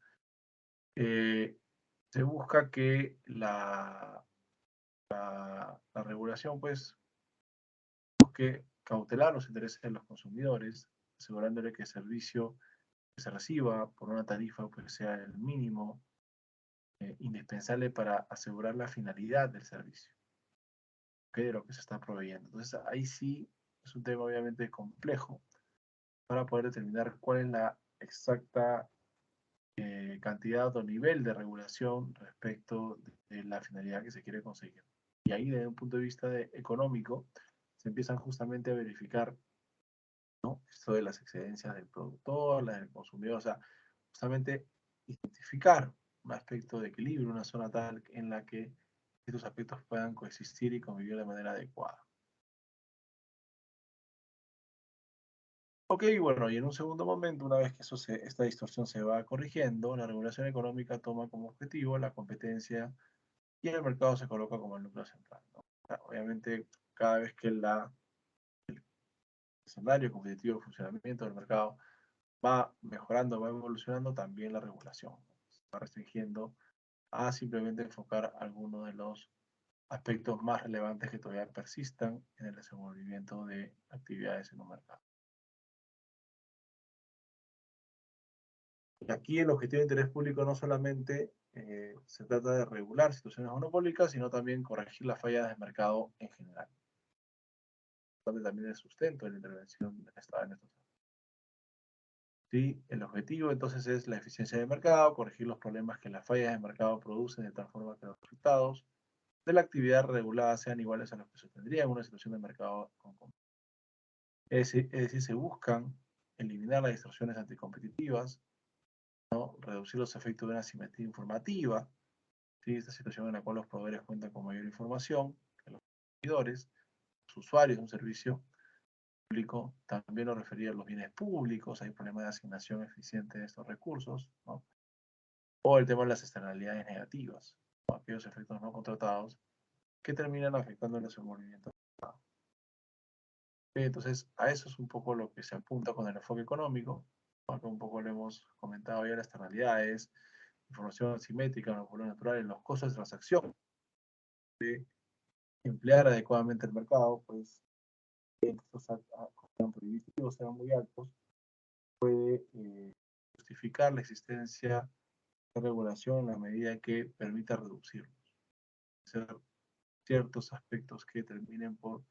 A: se busca que la regulación pues, busque cautelar los intereses de los consumidores, asegurándole que el servicio que se reciba por una tarifa pues, sea el mínimo indispensable para asegurar la finalidad del servicio, ¿okay? De lo que se está proveyendo. Entonces, ahí sí es un tema obviamente complejo para poder determinar cuál es la exacta cantidad o nivel de regulación respecto de la finalidad que se quiere conseguir. Y ahí, desde un punto de vista económico, se empiezan justamente a verificar, ¿no? Esto de las excedencias del productor, las del consumidor, o sea, justamente identificar un aspecto de equilibrio, una zona tal en la que estos aspectos puedan coexistir y convivir de manera adecuada. Ok, bueno, y en un segundo momento, una vez que esta distorsión se va corrigiendo, la regulación económica toma como objetivo la competencia y el mercado se coloca como el núcleo central, ¿no? O sea, obviamente, cada vez que el escenario competitivo, el funcionamiento del mercado va mejorando, va evolucionando, también la regulación, ¿no? Se va restringiendo a simplemente enfocar algunos de los aspectos más relevantes que todavía persistan en el desenvolvimiento de actividades en un mercado. Y aquí el objetivo de interés público no solamente se trata de regular situaciones monopólicas, sino también corregir las fallas del mercado en general. También el sustento de la intervención del Estado en estos temas. ¿Sí? El objetivo entonces es la eficiencia del mercado, corregir los problemas que las fallas del mercado producen de tal forma que los resultados de la actividad regulada sean iguales a los que se tendría en una situación de mercado con competencia. Es decir, se buscan eliminar las distorsiones anticompetitivas, ¿no? Reducir los efectos de una asimetría informativa, ¿sí? Esta situación en la cual los proveedores cuentan con mayor información que los consumidores, los usuarios de un servicio público, también lo refería a los bienes públicos, hay problemas de asignación eficiente de estos recursos, ¿no? O el tema de las externalidades negativas, ¿no? Aquellos efectos no contratados que terminan afectando el desenvolvimiento. Entonces, a eso es un poco lo que se apunta con el enfoque económico, aunque un poco lo hemos comentado ya, las externalidades, información asimétrica, los valores naturales, los costos de transacción, de emplear adecuadamente el mercado, pues estos actos prohibitivos sean muy altos, puede justificar la existencia de regulación en la medida que permita reducirlos. Ser ciertos aspectos que terminen por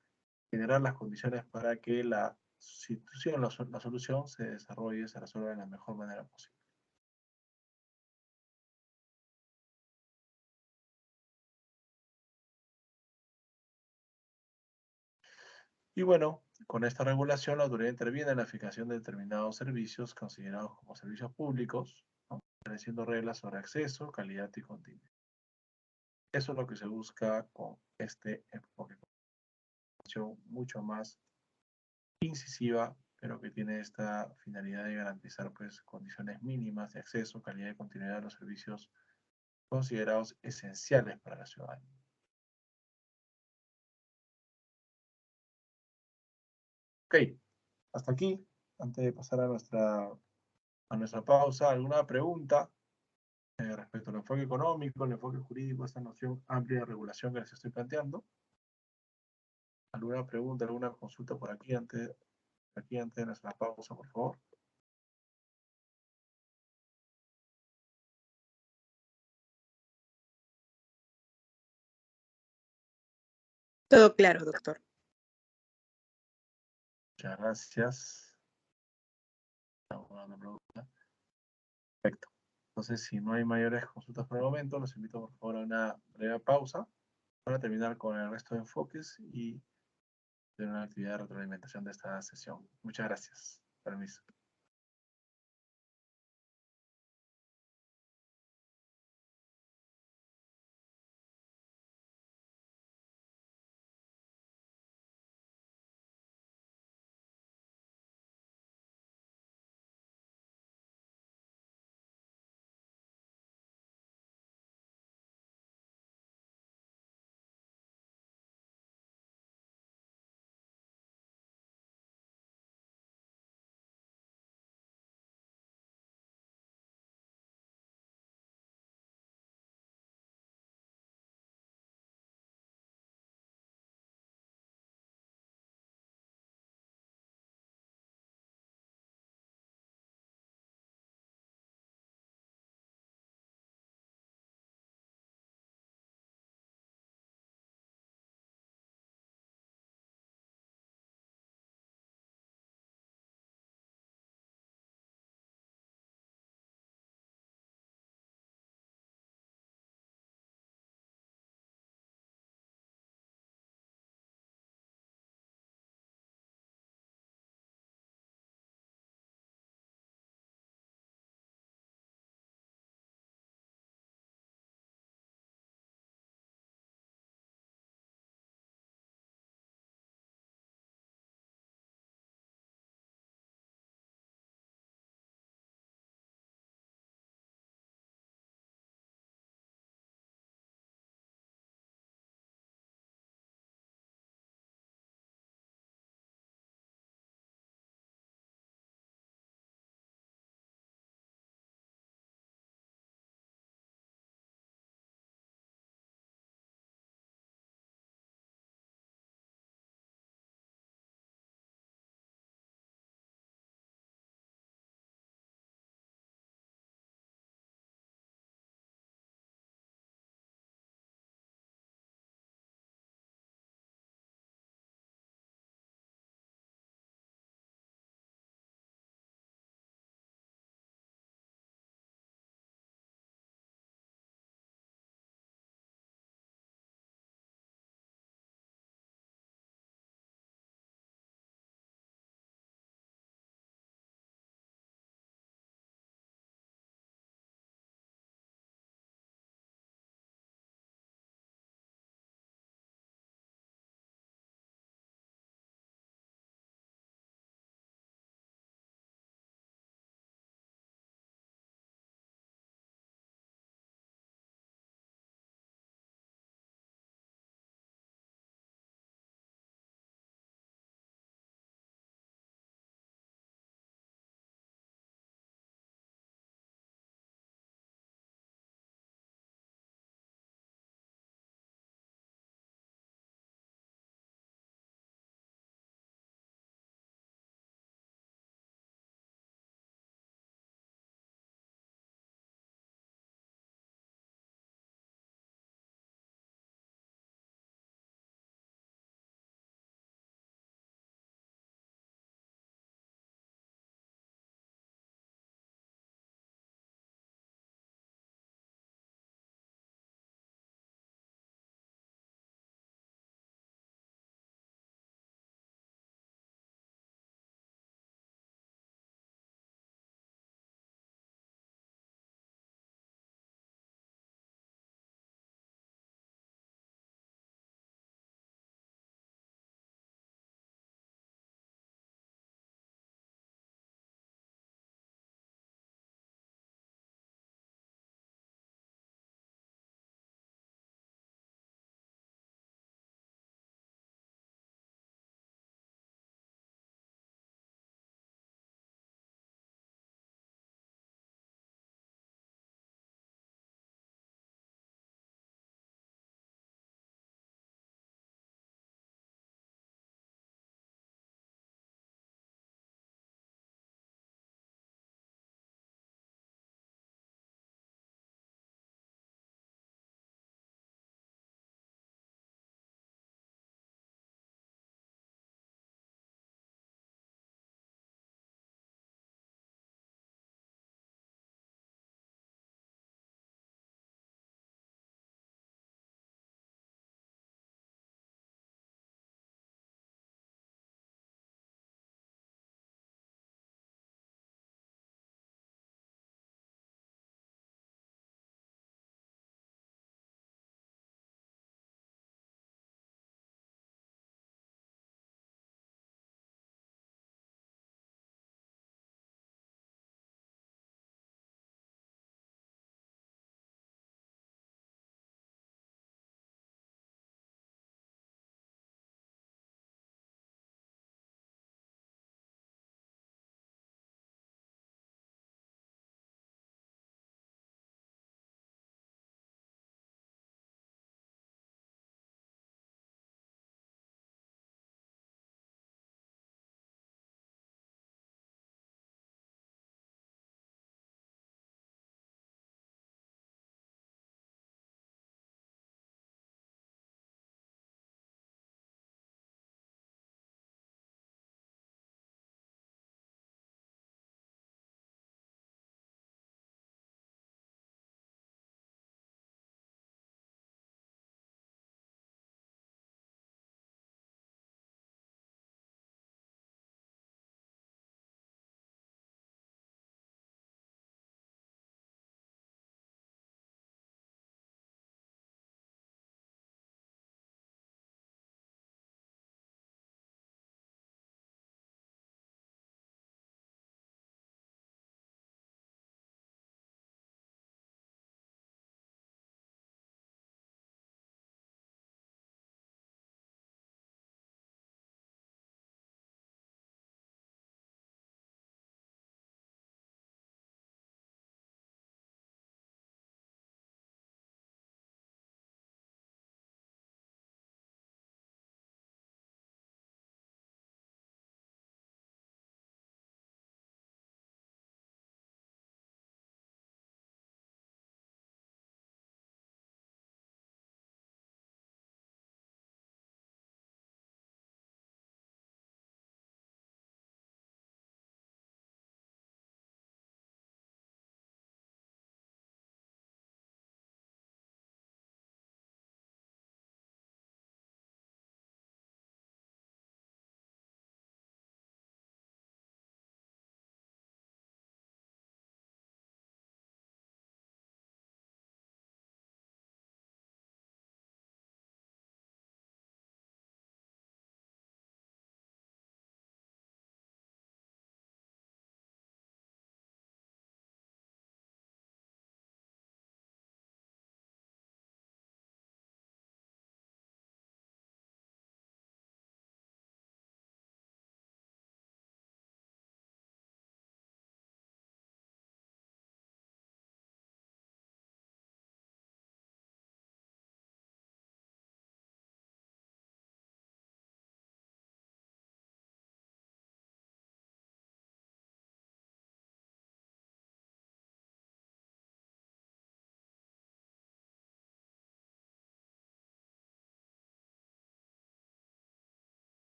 A: generar las condiciones para que la situación, la solución se desarrolle, se resuelva de la mejor manera posible. Y bueno, con esta regulación la autoridad interviene en la fijación de determinados servicios considerados como servicios públicos, ¿no? Estableciendo reglas sobre acceso, calidad y continuidad. Eso es lo que se busca con este enfoque, mucho más incisiva, pero que tiene esta finalidad de garantizar pues condiciones mínimas de acceso, calidad y continuidad de los servicios considerados esenciales para la ciudadanía. Ok, hasta aquí, antes de pasar a nuestra pausa, ¿alguna pregunta respecto al enfoque económico, el enfoque jurídico, esta noción amplia de regulación que les estoy planteando? ¿Alguna pregunta, alguna consulta por aquí antes de nuestra pausa, por favor?
D: Todo claro, doctor.
A: Muchas gracias. ¿Alguna pregunta? Perfecto. Entonces, si no hay mayores consultas por el momento, los invito por favor a una breve pausa para terminar con el resto de enfoques y de una actividad de retroalimentación de esta sesión. Muchas gracias. Permiso.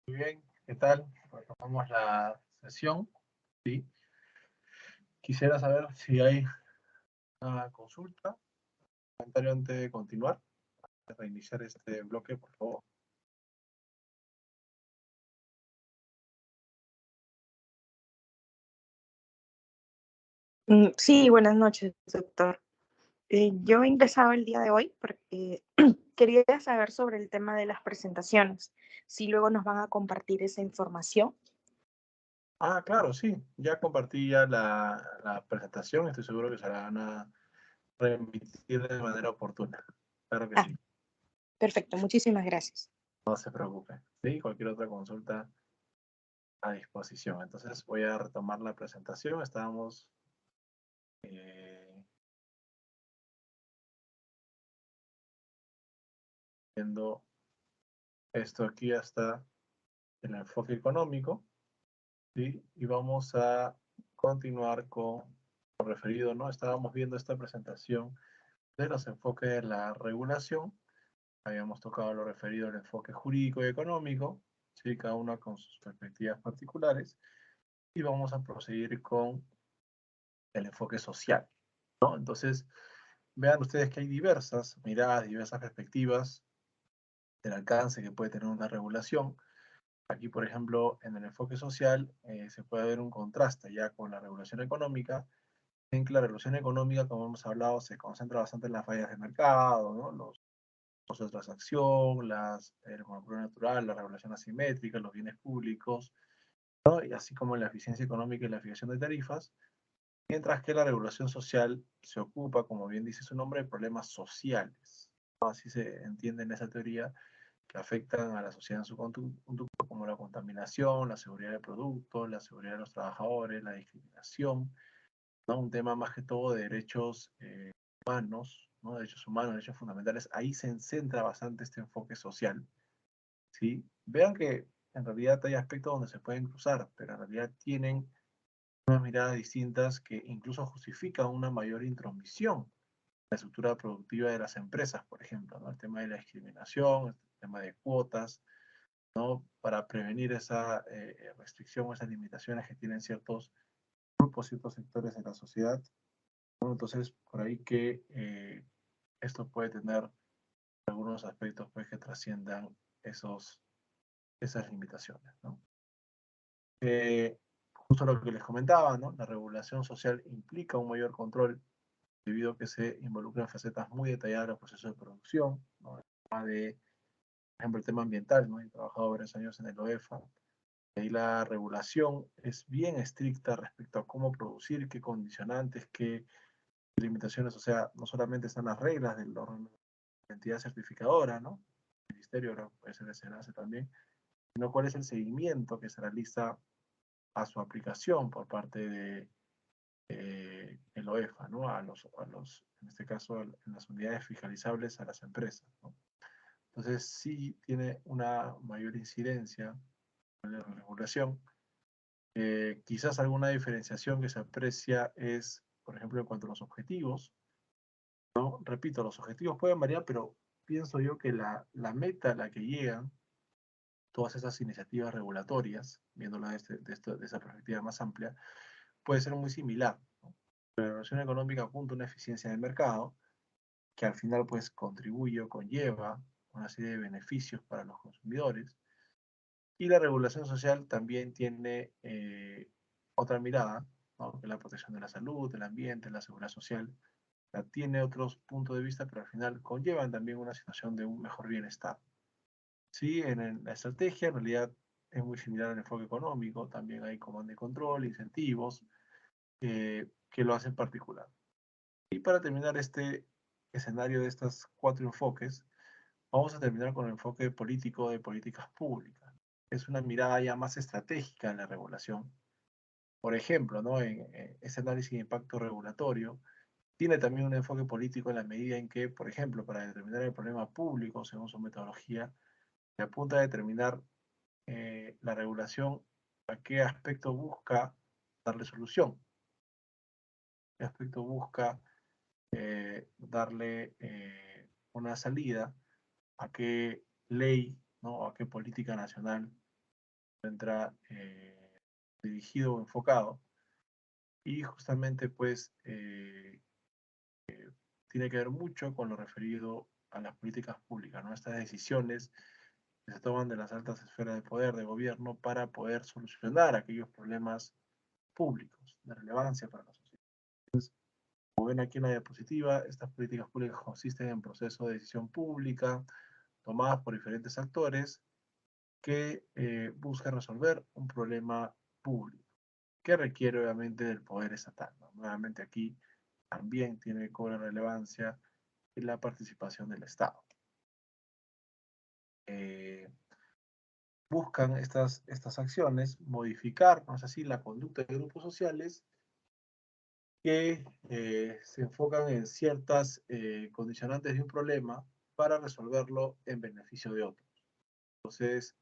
A: Muy bien, ¿qué tal? Retomamos la sesión. ¿Sí? Quisiera saber si hay una consulta, comentario antes de continuar. Reiniciar este bloque, por favor.
D: Sí, buenas noches, doctor. Yo ingresaba el día de hoy porque quería saber sobre el tema de las presentaciones, si luego nos van a compartir esa información.
A: Ah, claro, sí. Ya compartí ya la presentación. Estoy seguro que se la van a remitir de manera oportuna. Claro que
D: Ah,
A: sí.
D: perfecto, muchísimas gracias.
A: No se preocupe. Sí, cualquier otra consulta a disposición. Entonces voy a retomar la presentación. Estábamos viendo esto aquí hasta el enfoque económico, ¿sí? Y vamos a continuar con lo referido, ¿no? Estábamos viendo esta presentación de los enfoques de la regulación. Habíamos tocado lo referido al enfoque jurídico y económico, ¿sí? Cada una con sus perspectivas particulares. Y vamos a proseguir con el enfoque social, ¿no? Entonces, vean ustedes que hay diversas miradas, diversas perspectivas del alcance que puede tener una regulación. Aquí, por ejemplo, en el enfoque social se puede ver un contraste ya con la regulación económica, en que la regulación económica, como hemos hablado, se concentra bastante en las fallas de mercado, ¿no? Los costos de transacción, el monopolio natural, la regulación asimétrica, los bienes públicos, ¿no? Y así como en la eficiencia económica y la fijación de tarifas, mientras que la regulación social se ocupa, como bien dice su nombre, de problemas sociales, ¿no? Así se entiende en esa teoría, que afectan a la sociedad en su conducta, como la contaminación, la seguridad del producto, la seguridad de los trabajadores, la discriminación, ¿no? Un tema más que todo de derechos humanos, ¿no? Derechos humanos, derechos fundamentales. Ahí se centra bastante este enfoque social, ¿sí? Vean que en realidad hay aspectos donde se pueden cruzar, pero en realidad tienen unas miradas distintas que incluso justifican una mayor intromisión en la estructura productiva de las empresas, por ejemplo, ¿no? El tema de la discriminación, el tema de cuotas, ¿no? Para prevenir esa restricción o esas limitaciones que tienen ciertos grupos, ciertos sectores de la sociedad, ¿no? Entonces, por ahí que esto puede tener algunos aspectos pues, que trasciendan esas limitaciones, ¿no? Justo lo que les comentaba, ¿no? La regulación social implica un mayor control debido a que se involucran facetas muy detalladas de los procesos de producción, ¿no? El tema de, por ejemplo, el tema ambiental, ¿no? He trabajado varios años en el OEFA. Ahí la regulación es bien estricta respecto a cómo producir, qué condicionantes, qué limitaciones, o sea, no solamente están las reglas de la entidad certificadora, ¿no? El ministerio, ahora puede ser el SENACE también, sino cuál es el seguimiento que se realiza a su aplicación por parte de el OEFA, ¿no? En este caso, en las unidades fiscalizables a las empresas, ¿no? Entonces, sí tiene una mayor incidencia en la regulación. Quizás alguna diferenciación que se aprecia es, por ejemplo, en cuanto a los objetivos, ¿no? Repito, los objetivos pueden variar, pero pienso yo que la meta a la que llegan todas esas iniciativas regulatorias, viéndola de esa perspectiva más amplia, puede ser muy similar, ¿no? La regulación económica apunta a una eficiencia del mercado, que al final pues contribuye o conlleva una serie de beneficios para los consumidores. Y la regulación social también tiene otra mirada, ¿no? Que es la protección de la salud, del ambiente, la seguridad social. O sea, tiene otros puntos de vista, pero al final conllevan también una situación de un mejor bienestar. Sí, la estrategia en realidad es muy similar al enfoque económico, también hay comando y control, incentivos, que lo hacen particular. Y para terminar este escenario de estos 4 enfoques, vamos a terminar con el enfoque político de políticas públicas. Es una mirada ya más estratégica en la regulación. Por ejemplo, ¿no? En ese análisis de impacto regulatorio tiene también un enfoque político en la medida en que, por ejemplo, para determinar el problema público, según su metodología, se apunta a determinar la regulación a qué aspecto busca darle solución, qué aspecto busca darle una salida, a qué ley, ¿no? A qué política nacional encuentra dirigido o enfocado, y justamente pues tiene que ver mucho con lo referido a las políticas públicas, ¿no? Estas decisiones que se toman de las altas esferas de poder, de gobierno, para poder solucionar aquellos problemas públicos de relevancia para la sociedad. Entonces, como ven aquí en la diapositiva, estas políticas públicas consisten en procesos de decisión pública tomadas por diferentes actores que buscan resolver un problema público que requiere obviamente del poder estatal, ¿no? Nuevamente aquí también tiene cobra relevancia la participación del Estado. Buscan estas acciones modificar, no es así, la conducta de grupos sociales que se enfocan en ciertas condicionantes de un problema para resolverlo en beneficio de otros. Entonces,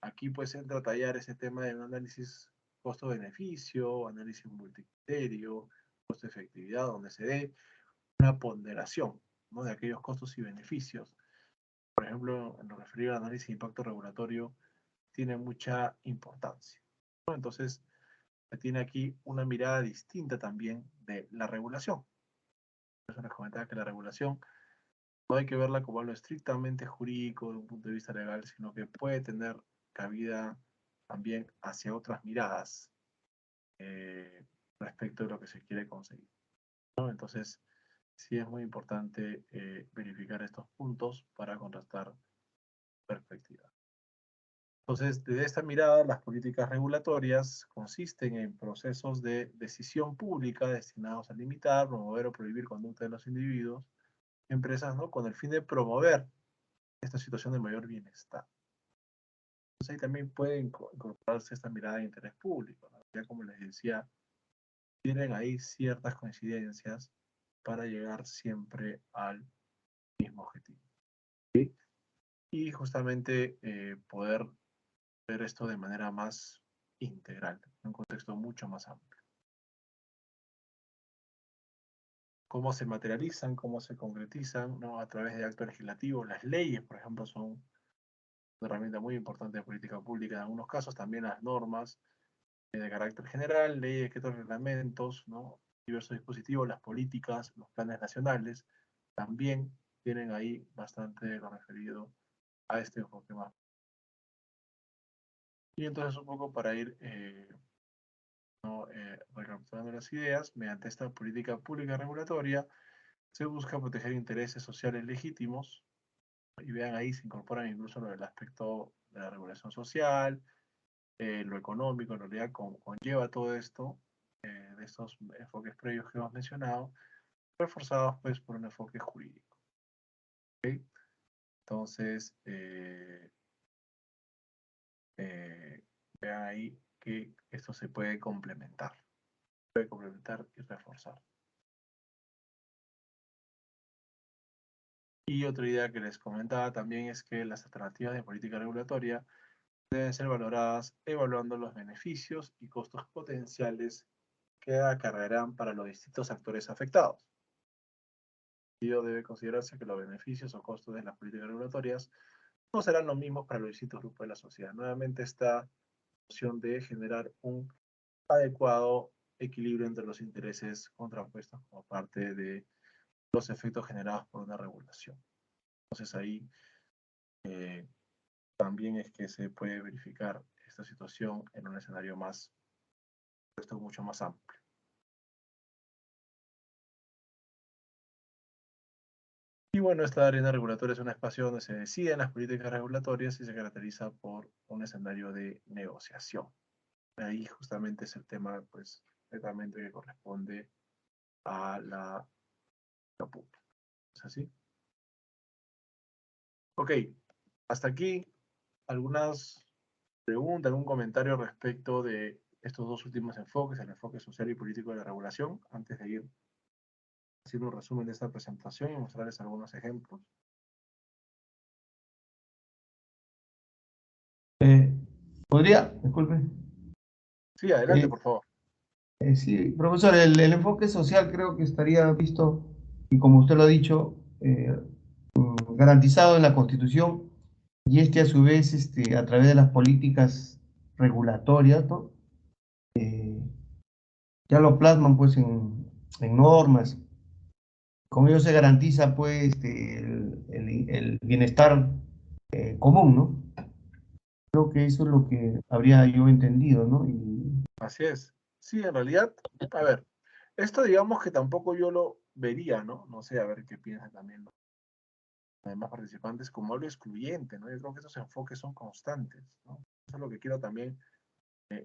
A: aquí pues entra a tallar ese tema de un análisis costo-beneficio, análisis multicriterio, costo-efectividad, donde se dé una ponderación, ¿no?, de aquellos costos y beneficios. Por ejemplo, en lo referido al análisis de impacto regulatorio, tiene mucha importancia, ¿no? Entonces, tiene aquí una mirada distinta también de la regulación. Por eso les comentaba que la regulación no hay que verla como algo estrictamente jurídico de un punto de vista legal, sino que puede tener cabida también hacia otras miradas respecto de lo que se quiere conseguir, ¿no? Entonces, sí es muy importante verificar estos puntos para contrastar perspectivas. Entonces, desde esta mirada, las políticas regulatorias consisten en procesos de decisión pública destinados a limitar, promover o prohibir conducta de los individuos, empresas, ¿no?, con el fin de promover esta situación de mayor bienestar. Entonces ahí también puede incorporarse esta mirada de interés público, ¿no? Ya como les decía, tienen ahí ciertas coincidencias para llegar siempre al mismo objetivo, ¿sí? Y justamente poder ver esto de manera más integral, en un contexto mucho más amplio. Cómo se materializan, cómo se concretizan, ¿no?, a través de actos legislativos. Las leyes, por ejemplo, son una herramienta muy importante de política pública en algunos casos, también las normas de carácter general, leyes, decretos, reglamentos, ¿no?, diversos dispositivos, las políticas, los planes nacionales, también tienen ahí bastante de lo referido a este enfoque más. Y entonces un poco para ir recapitulando las ideas, mediante esta política pública regulatoria se busca proteger intereses sociales legítimos, y vean ahí se incorporan incluso el aspecto de la regulación social, lo económico, en realidad conlleva todo esto, de estos enfoques previos que hemos mencionado, reforzados pues por un enfoque jurídico. ¿Okay? Entonces, vean ahí que esto se puede complementar y reforzar. Y otra idea que les comentaba también es que las alternativas de política regulatoria deben ser valoradas evaluando los beneficios y costos potenciales que acarrearán para los distintos actores afectados. Ello debe considerarse que los beneficios o costos de las políticas regulatorias no serán los mismos para los distintos grupos de la sociedad. Nuevamente esta opción de generar un adecuado equilibrio entre los intereses contrapuestos como parte de los efectos generados por una regulación. Entonces ahí también es que se puede verificar esta situación en un escenario mucho más amplio. Y bueno, esta arena regulatoria es un espacio donde se deciden las políticas regulatorias y se caracteriza por un escenario de negociación. Ahí justamente es el tema, pues, netamente que corresponde a la pública. ¿Es así? Ok, hasta aquí algunas preguntas, algún comentario respecto de estos dos últimos enfoques, el enfoque social y político de la regulación, antes de ir haciendo un resumen de esta presentación y mostrarles algunos ejemplos.
B: ¿Podría? Disculpe.
A: Sí, adelante, por favor.
B: Sí, profesor, el enfoque social creo que estaría visto, y como usted lo ha dicho, garantizado en la Constitución, Y a su vez, a través de las políticas regulatorias, ¿no? Ya lo plasman pues en normas. Con ello se garantiza pues el bienestar común, ¿no? Creo que eso es lo que habría yo entendido, ¿no? Y
A: Así es. Sí, en realidad, a ver, esto digamos que tampoco yo lo vería, ¿no? No sé, a ver qué piensan también los demás participantes como algo excluyente, ¿no? Yo creo que esos enfoques son constantes, ¿no? Eso es lo que quiero también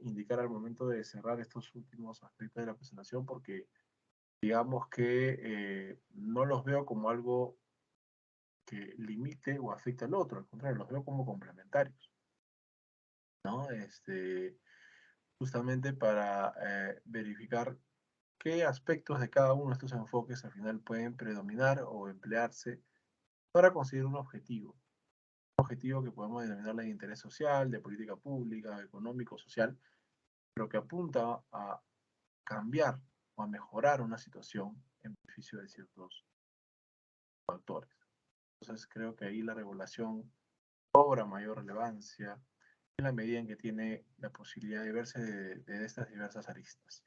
A: indicar al momento de cerrar estos últimos aspectos de la presentación, porque digamos que no los veo como algo que limite o afecte al otro, al contrario, los veo como complementarios, ¿no? Justamente para verificar qué aspectos de cada uno de estos enfoques al final pueden predominar o emplearse para conseguir un objetivo. Un objetivo que podemos denominar de interés social, de política pública, económico, social, pero que apunta a cambiar o a mejorar una situación en beneficio de ciertos factores. Entonces creo que ahí la regulación cobra mayor relevancia en la medida en que tiene la posibilidad de verse de estas diversas aristas.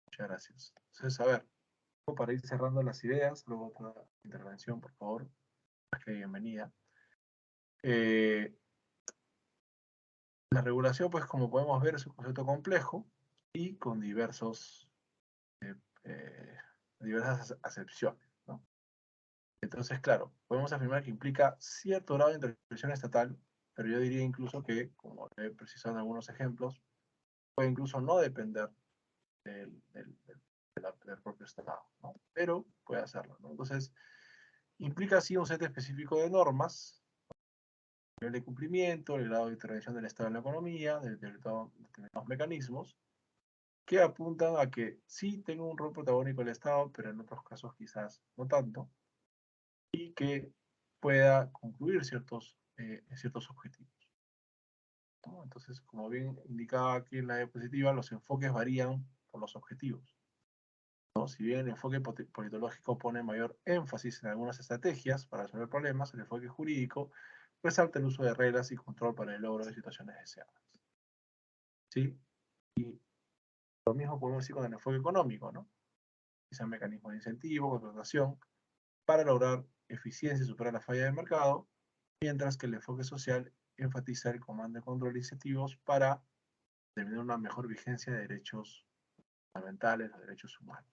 A: Muchas gracias. Entonces, a ver, para ir cerrando las ideas, luego otra intervención, por favor, más que bienvenida. La regulación, pues como podemos ver, es un concepto complejo y con diversas acepciones, ¿no? Entonces, claro, podemos afirmar que implica cierto grado de intervención estatal, pero yo diría incluso que, como he precisado en algunos ejemplos, puede incluso no depender del propio Estado, ¿no? Pero puede hacerlo, ¿no? Entonces, implica así un set específico de normas, el nivel de cumplimiento, el grado de intervención del Estado en la economía, de determinados mecanismos, que apuntan a que sí tenga un rol protagónico el Estado, pero en otros casos quizás no tanto, y que pueda concluir ciertos objetivos, ¿no? Entonces, como bien indicaba aquí en la diapositiva, los enfoques varían por los objetivos, ¿no? Si bien el enfoque politológico pone mayor énfasis en algunas estrategias para resolver problemas, el enfoque jurídico resalta el uso de reglas y control para el logro de situaciones deseadas, ¿sí? Y lo mismo podemos decir con el enfoque económico, ¿no? Quizá mecanismos de incentivo, contratación, para lograr eficiencia y superar la falla del mercado, mientras que el enfoque social enfatiza el comando de control de incentivos para determinar una mejor vigencia de derechos fundamentales, de derechos humanos.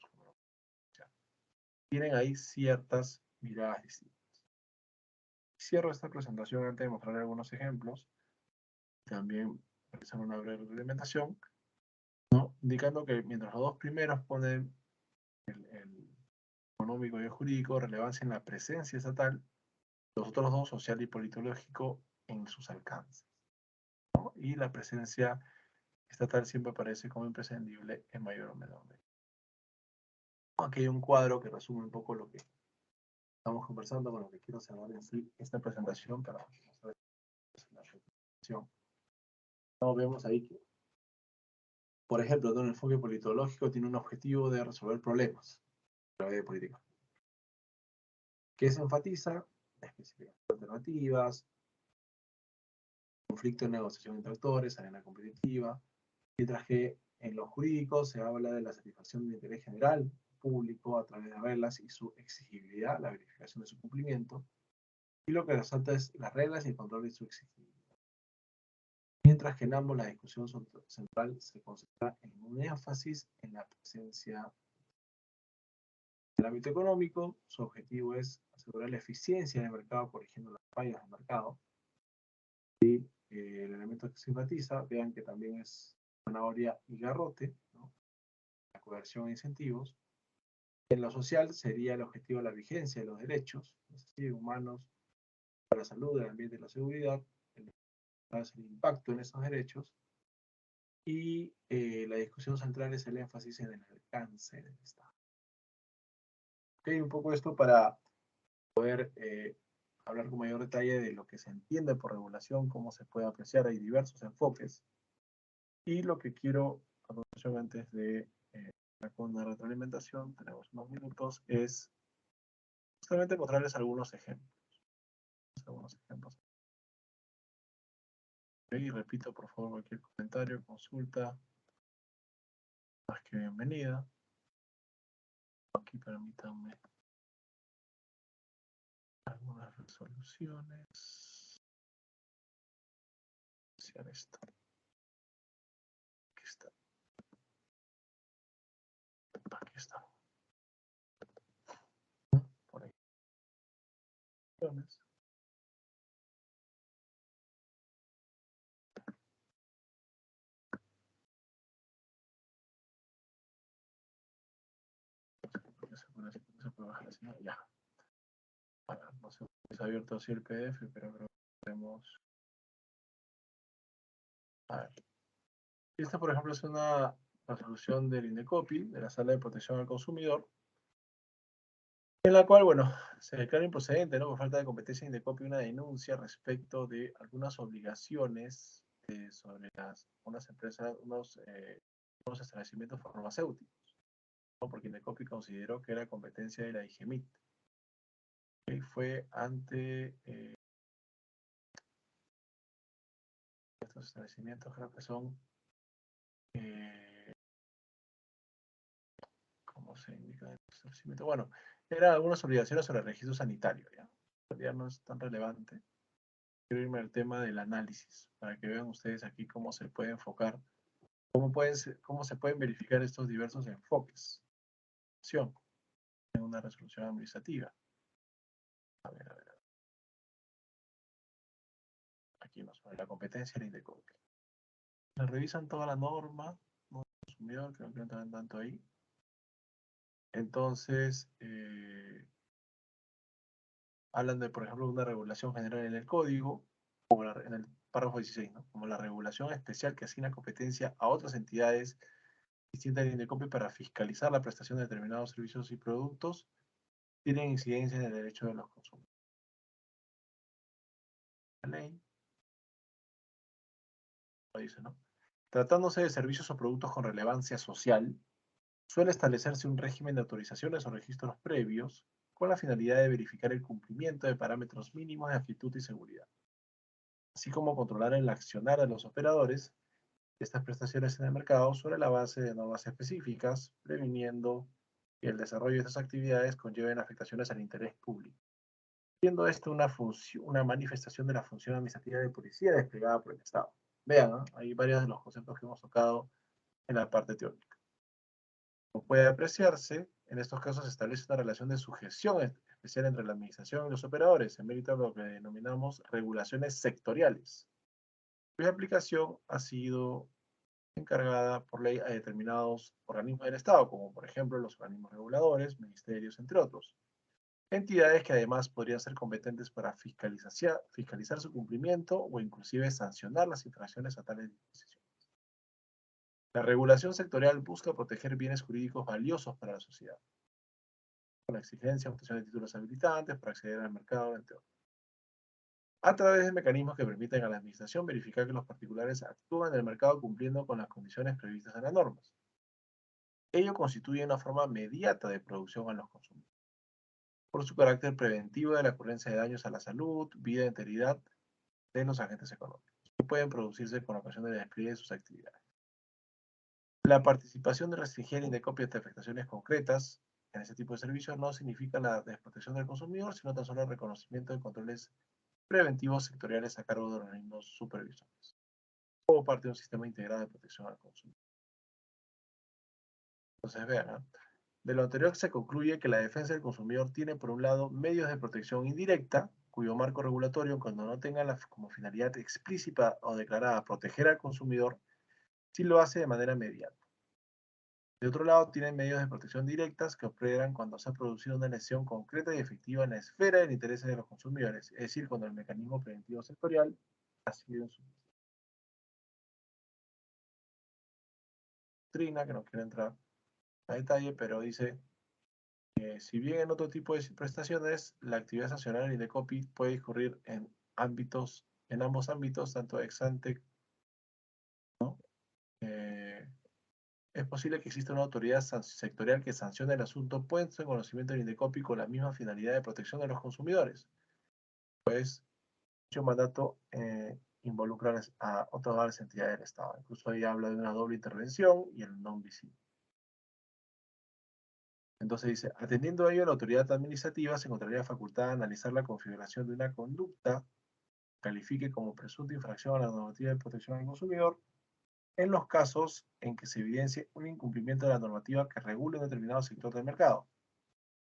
A: Tienen ahí ciertas miradas distintas. Cierro esta presentación antes de mostrar algunos ejemplos, también realizar una breve implementación, ¿no? Indicando que mientras los dos primeros ponen el económico y el jurídico relevancia en la presencia estatal, los otros dos, social y politológico, en sus alcances, ¿no? Y la presencia estatal siempre aparece como imprescindible en mayor o menor medida. Aquí hay un cuadro que resume un poco lo que estamos conversando, con lo que quiero cerrar en sí esta presentación para mostrar la presentación. Vemos ahí que, por ejemplo, el enfoque politológico tiene un objetivo de resolver problemas a través de política. ¿Qué se enfatiza? La especificación de alternativas, conflicto de negociación entre actores, arena competitiva, mientras que en lo jurídico se habla de la satisfacción de interés general público a través de reglas y su exigibilidad, la verificación de su cumplimiento, y lo que resalta es las reglas y el control de su exigibilidad. Mientras que en ambos la discusión central se concentra en un énfasis en la presencia. En el ámbito económico, su objetivo es asegurar la eficiencia del mercado corrigiendo las fallas del mercado. Y el elemento que se enfatiza, vean que también es zanahoria y garrote, ¿no? La coerción e incentivos. En lo social sería el objetivo de la vigencia de los derechos, es decir, humanos, para la salud, el ambiente y la seguridad, el impacto en esos derechos. Y la discusión central es el énfasis en el alcance del Estado. Ok, un poco esto para poder hablar con mayor detalle de lo que se entiende por regulación, cómo se puede apreciar, hay diversos enfoques. Y lo que quiero, antes de con una retroalimentación, tenemos unos minutos, es justamente mostrarles algunos ejemplos. Y repito, por favor, cualquier comentario, consulta, más que bienvenida. Aquí permítanme algunas resoluciones. Hacer esto. Aquí está. Aquí está. Por ahí. Se puede bajar así, ¿no? Ya. Bueno, no sé si es abierto así el PDF, pero creo que podemos. A ver. Esta, por ejemplo, es una resolución del INDECOPI, de la Sala de Protección al Consumidor, en la cual, bueno, se declara improcedente, ¿no? Por falta de competencia INDECOPI una denuncia respecto de algunas obligaciones sobre unas empresas, unos establecimientos farmacéuticos, ¿no? Porque INDECOPI consideró que era competencia de la IGEMIT. Y fue ante estos establecimientos, creo que son, ¿cómo se indica el establecimiento? Bueno, eran algunas obligaciones sobre el registro sanitario, ¿ya? Ya no es tan relevante. Quiero irme al tema del análisis, para que vean ustedes aquí cómo se puede enfocar, cómo se pueden verificar estos diversos enfoques en una resolución administrativa. A ver. Aquí nos pone la competencia del INDECOPI. Se revisan toda la norma, no consumidor, creo que no están tanto ahí. Entonces, hablan de, por ejemplo, una regulación general en el código, como en el párrafo 16, ¿no? Como la regulación especial que asigna competencia a otras entidades distintas del INDECOPI para fiscalizar la prestación de determinados servicios y productos, tienen incidencia en el derecho de los consumidores. La ley lo dice, ¿no? Tratándose de servicios o productos con relevancia social, suele establecerse un régimen de autorizaciones o registros previos con la finalidad de verificar el cumplimiento de parámetros mínimos de aptitud y seguridad, así como controlar el accionar de los operadores de estas prestaciones en el mercado sobre la base de normas específicas, previniendo que el desarrollo de estas actividades conlleven afectaciones al interés público, siendo esto una manifestación de la función administrativa de policía desplegada por el Estado. Vean, ¿no? Hay varios de los conceptos que hemos tocado en la parte teórica. Como puede apreciarse, en estos casos se establece una relación de sujeción especial entre la administración y los operadores, en mérito de lo que denominamos regulaciones sectoriales, cuya aplicación ha sido encargada por ley a determinados organismos del Estado, como por ejemplo los organismos reguladores, ministerios, entre otros. Entidades que además podrían ser competentes para fiscalizar su cumplimiento o inclusive sancionar las infracciones a tales disposiciones. La regulación sectorial busca proteger bienes jurídicos valiosos para la sociedad, con la exigencia de obtención de títulos habilitantes para acceder al mercado, entre otros, a través de mecanismos que permiten a la administración verificar que los particulares actúan en el mercado cumpliendo con las condiciones previstas en las normas. Ello constituye una forma mediata de producción a los consumidores, por su carácter preventivo de la ocurrencia de daños a la salud, vida e integridad de los agentes económicos, que pueden producirse con ocasión del despliegue de sus actividades. La participación de restringir el INDECOPI ante afectaciones concretas en ese tipo de servicios no significa la desprotección del consumidor, sino tan solo el reconocimiento de controles preventivos sectoriales a cargo de organismos supervisores, como parte de un sistema integrado de protección al consumidor. Entonces, vean, ¿eh? De lo anterior se concluye que la defensa del consumidor tiene, por un lado, medios de protección indirecta, cuyo marco regulatorio, cuando no tenga como finalidad explícita o declarada proteger al consumidor, sí lo hace de manera mediata. De otro lado, tienen medios de protección directas que operan cuando se ha producido una lesión concreta y efectiva en la esfera del interés de los consumidores, es decir, cuando el mecanismo preventivo sectorial ha sido en su doctrina, que no quiero entrar a detalle, pero dice que si bien en otro tipo de prestaciones, la actividad sancional del INDECOPI puede discurrir en ambos ámbitos, tanto ex ante, ¿no? Es posible que exista una autoridad sectorial que sancione el asunto puesto en conocimiento del INDECOPI con la misma finalidad de protección de los consumidores. Pues, dicho mandato involucran a otras entidades del Estado. Incluso ahí habla de una doble intervención y el non visible. Entonces dice, atendiendo a ello, la autoridad administrativa se encontraría facultada de analizar la configuración de una conducta que califique como presunta infracción a la normativa de protección al consumidor en los casos en que se evidencie un incumplimiento de la normativa que regule un determinado sector del mercado,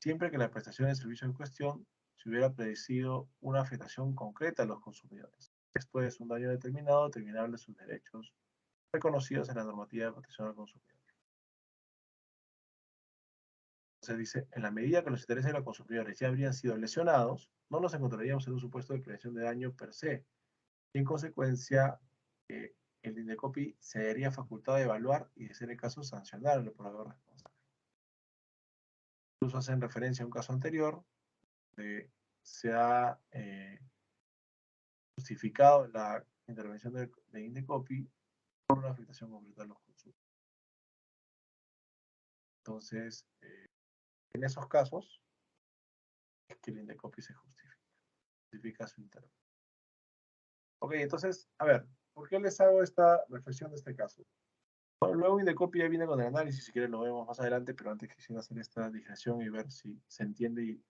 A: siempre que la prestación de servicio en cuestión se hubiera predecido una afectación concreta a los consumidores. Esto es un daño determinado, determinable de sus derechos reconocidos en la normativa de protección al consumidor. Entonces dice, en la medida que los intereses de los consumidores ya habrían sido lesionados, no nos encontraríamos en un supuesto de prevención de daño per se. Y en consecuencia, el INDECOPI se haría facultado de evaluar y, de ser el caso, sancionar al operador responsable. Incluso hacen referencia a un caso anterior, se ha justificado la intervención de INDECOPI por una afectación concreta a los consumidores. Entonces, en esos casos, es que el INDECOPI se justifica su intervención. Ok, entonces, a ver, ¿por qué les hago esta reflexión de este caso? Bueno, luego INDECOPI ya viene con el análisis, si quieren lo vemos más adelante, pero antes quisiera hacer esta digestión y ver si se entiende y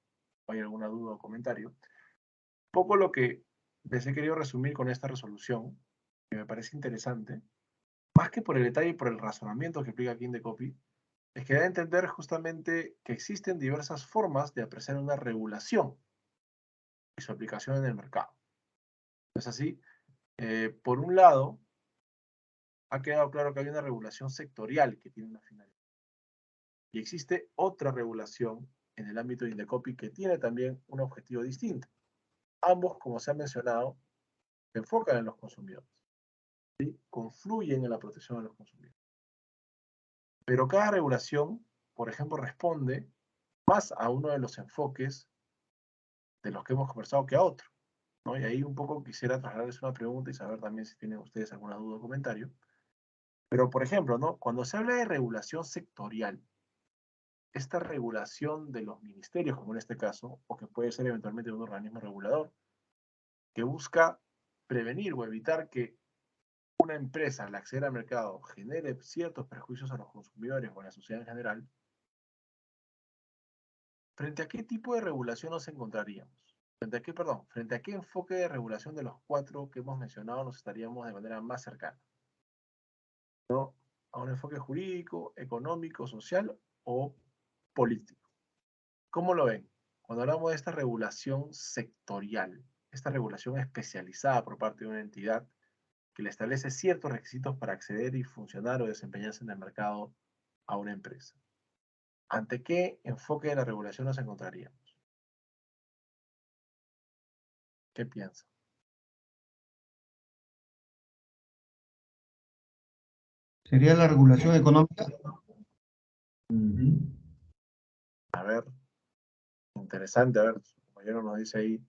A: hay alguna duda o comentario. Un poco lo que les he querido resumir con esta resolución, que me parece interesante, más que por el detalle y por el razonamiento que explica aquí INDECOPI, es que da a entender justamente que existen diversas formas de apreciar una regulación y su aplicación en el mercado. ¿Es así? Por un lado, ha quedado claro que hay una regulación sectorial que tiene una finalidad. Y existe otra regulación en el ámbito de INDECOPI que tiene también un objetivo distinto. Ambos, como se ha mencionado, se enfocan en los consumidores, ¿sí? Confluyen en la protección de los consumidores. Pero cada regulación, por ejemplo, responde más a uno de los enfoques de los que hemos conversado que a otro, ¿no? Y ahí un poco quisiera trasladarles una pregunta y saber también si tienen ustedes alguna duda o comentario. Pero, por ejemplo, ¿no? Cuando se habla de regulación sectorial, esta regulación de los ministerios, como en este caso, o que puede ser eventualmente un organismo regulador, que busca prevenir o evitar que una empresa al acceder al mercado genere ciertos perjuicios a los consumidores o a la sociedad en general, ¿frente a qué tipo de regulación nos encontraríamos? ¿Frente a qué enfoque de regulación de los cuatro que hemos mencionado nos estaríamos de manera más cercana? ¿No? ¿A un enfoque jurídico, económico, social o político? ¿Cómo lo ven? Cuando hablamos de esta regulación sectorial, esta regulación especializada por parte de una entidad que le establece ciertos requisitos para acceder y funcionar o desempeñarse en el mercado a una empresa. ¿Ante qué enfoque de la regulación nos encontraríamos? ¿Qué piensan?
B: ¿Sería la regulación económica?
A: A ver, interesante, a ver, su compañero nos dice ahí,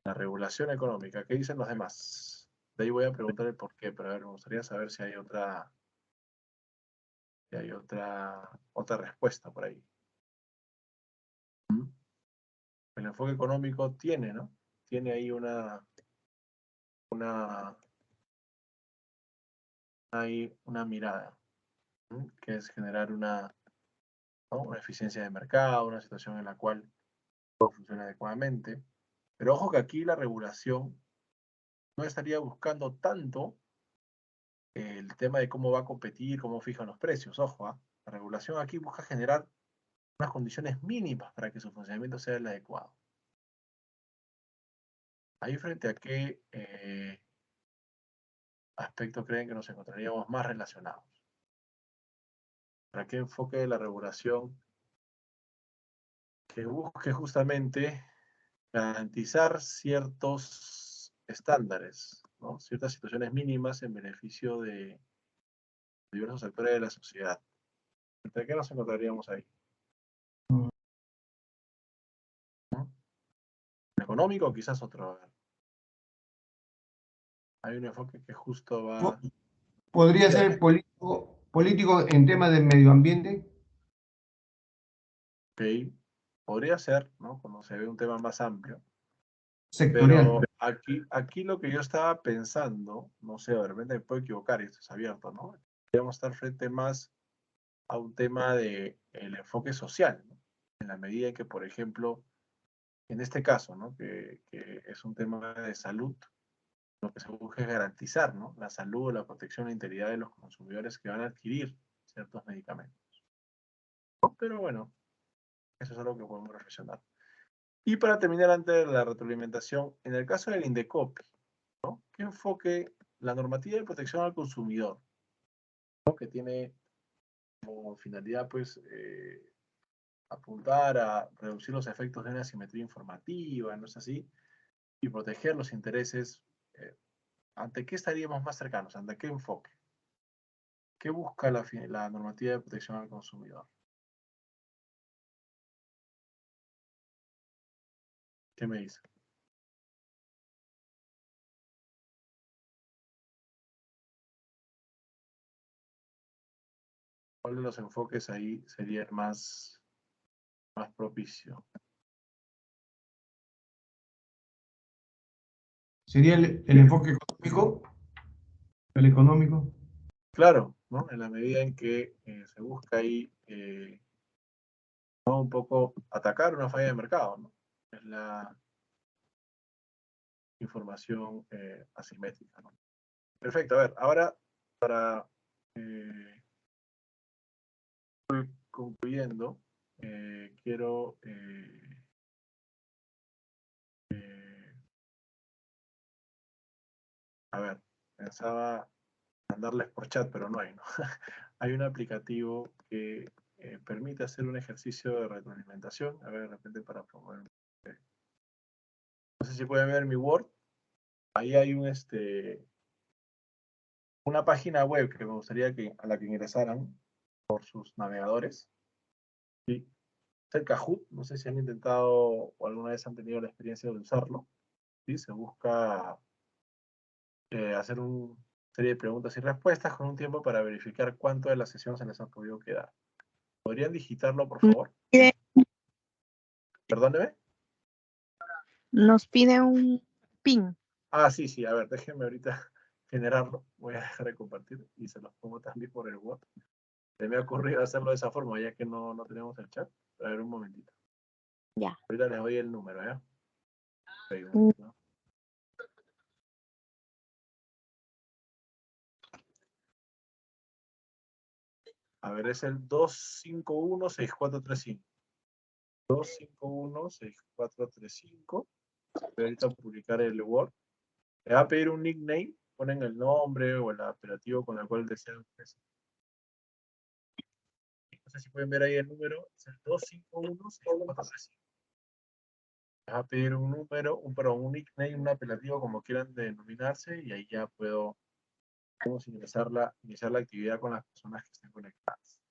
A: la regulación económica, ¿qué dicen los demás? De ahí voy a preguntar el por qué, pero a ver, me gustaría saber si hay otra respuesta por ahí. El enfoque económico tiene, ¿no? Tiene ahí una mirada, ¿no? Que es generar una eficiencia de mercado, una situación en la cual todo funciona adecuadamente. Pero ojo que aquí la regulación no estaría buscando tanto el tema de cómo va a competir, cómo fijan los precios. Ojo, la regulación aquí busca generar unas condiciones mínimas para que su funcionamiento sea el adecuado. Ahí frente a qué aspecto creen que nos encontraríamos más relacionados. ¿Para qué enfoque de la regulación que busque justamente garantizar ciertos estándares, ¿no? Ciertas situaciones mínimas en beneficio de diversos sectores de la sociedad? ¿Entre qué nos encontraríamos ahí? ¿No? ¿Económico o quizás otro? A ver. Hay un enfoque que justo va...
B: ¿Podría ser político en temas de medio ambiente?
A: Ok, podría ser, ¿no? Cuando se ve un tema más amplio.
B: Sectorial.
A: aquí lo que yo estaba pensando, no sé, de repente me puedo equivocar y esto es abierto, ¿no? Debemos estar frente más a un tema de el enfoque social, ¿no? En la medida en que, por ejemplo, en este caso, ¿no? Que es un tema de salud, lo que se busca es garantizar, ¿no? La salud, la protección, la integridad de los consumidores que van a adquirir ciertos medicamentos, ¿no? Pero bueno, eso es algo que podemos reflexionar. Y para terminar, antes de la retroalimentación, en el caso del INDECOPI, ¿no? ¿Qué enfoque la normativa de protección al consumidor, ¿no? Que tiene como finalidad, pues, apuntar a reducir los efectos de una asimetría informativa, ¿no es así? Y proteger los intereses. ¿Ante qué estaríamos más cercanos? ¿Ante qué enfoque? ¿Qué busca la normativa de protección al consumidor? ¿Qué me dice? ¿Cuál de los enfoques ahí sería el más propicio?
B: ¿Sería el enfoque económico? ¿El económico?
A: Claro, ¿no? En la medida en que se busca ahí ¿no? Un poco atacar una falla de mercado, ¿no? Es la información asimétrica, ¿no? Perfecto, a ver, ahora para concluyendo, quiero a ver, pensaba mandarles por chat, pero no hay, ¿no? Hay un aplicativo que permite hacer un ejercicio de retroalimentación. A ver, de repente para promover. No sé si pueden ver mi Word. Ahí hay una página web que me gustaría a la que ingresaran por sus navegadores. Sí. Es el Kahoot. No sé si han intentado o alguna vez han tenido la experiencia de usarlo. ¿Sí? Se busca hacer una serie de preguntas y respuestas con un tiempo para verificar cuánto de la sesión se les ha podido quedar. ¿Podrían digitarlo, por favor? Perdóneme.
D: Nos pide un PIN.
A: Ah, sí, sí. A ver, déjenme ahorita generarlo. Voy a dejar de compartir y se los pongo también por el Word. Se me ha ocurrido hacerlo de esa forma, ya que no tenemos el chat. A ver, un momentito.
D: Ya.
A: Ahorita les doy el número, ¿ya? ¿No? A ver, es el 251-6435. 251-6435. Voy ahorita a publicar el Word. Le va a pedir un nickname. Ponen el nombre o el apelativo con el cual desean. No sé si pueden ver ahí el número. Es el 251-6435. Les va a pedir un número, un nickname, un apelativo, como quieran denominarse, y ahí ya podemos iniciar la actividad con las personas que estén conectadas.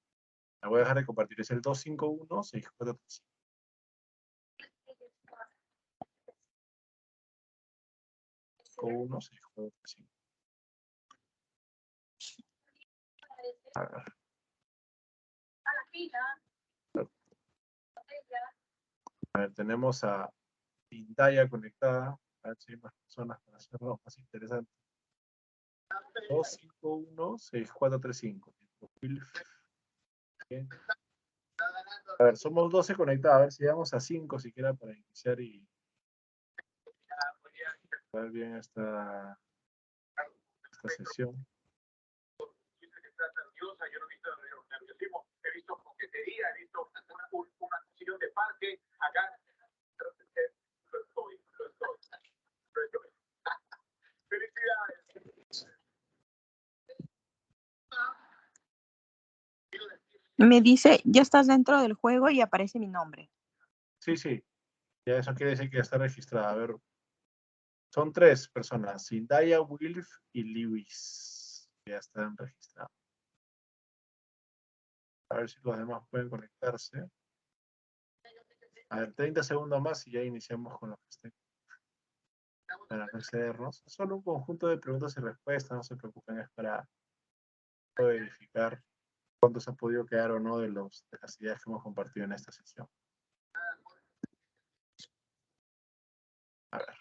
A: La voy a dejar de compartir. Es el 251-6435. A ver. A ver, tenemos a Indaya conectada. A ver si hay más personas para hacerlo más interesante. 251-6435. Bien. A ver, somos 12 conectados. A ver si llegamos a 5 siquiera para iniciar y ver bien esta sesión.
E: Yo no he visto nerviosismo, he visto coquetería, he visto una sesión de parque acá. Lo estoy. Felicidades.
D: Me dice, ya estás dentro del juego y aparece mi nombre.
A: Sí, sí. Ya eso quiere decir que ya está registrada. A ver. Son 3 personas. Zendaya, Wilf y Lewis. Ya están registrados. A ver si los demás pueden conectarse. A ver, 30 segundos más y ya iniciamos con los que estén. Para no excedernos. Es solo un conjunto de preguntas y respuestas, no se preocupen, es para verificar cuánto se ha podido quedar o no de las ideas que hemos compartido en esta sesión. A ver.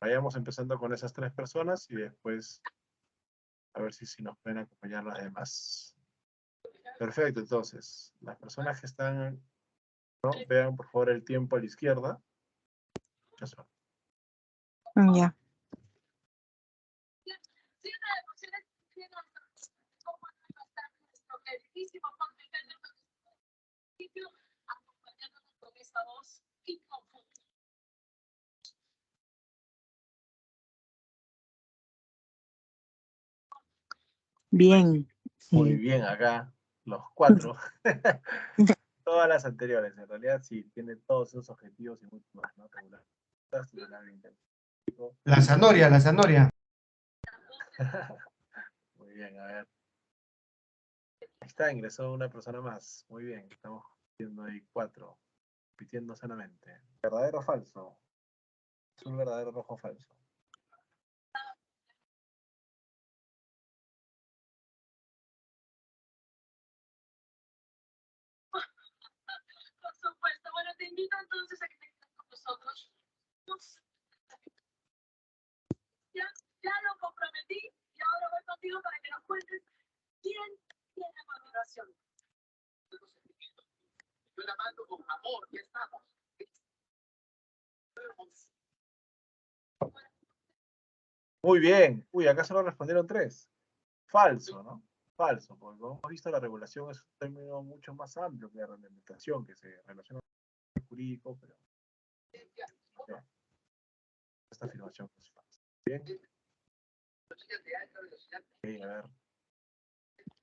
A: Vayamos empezando con esas 3 personas y después a ver si nos pueden acompañar las demás. Perfecto, entonces, las personas que están, ¿no? Vean por favor el tiempo a la izquierda. Eso.
D: Ya. Bien.
A: Muy bien, acá, los 4. Todas las anteriores, en realidad sí, tienen todos esos objetivos y mucho más, ¿no? Regular.
B: La zanahoria, la zanahoria.
A: Muy bien, a ver. Ahí está, ingresó una persona más. Muy bien, estamos viendo ahí 4. Repitiendo sanamente. ¿Verdadero o falso? Azul, verdadero, rojo, falso.
E: Por supuesto. Bueno, te invito entonces a que te quedes con nosotros. Ya lo comprometí y ahora voy contigo para que nos cuentes quién tiene a continuación. Yo la mando con amor, ya estamos.
A: Muy bien. Uy, acá solo respondieron 3. Falso, ¿no? Falso, porque como hemos visto, la regulación es un término mucho más amplio que la reglamentación, que se relaciona con el jurídico, pero ya, esta afirmación es falsa. Bien. Ok, a ver.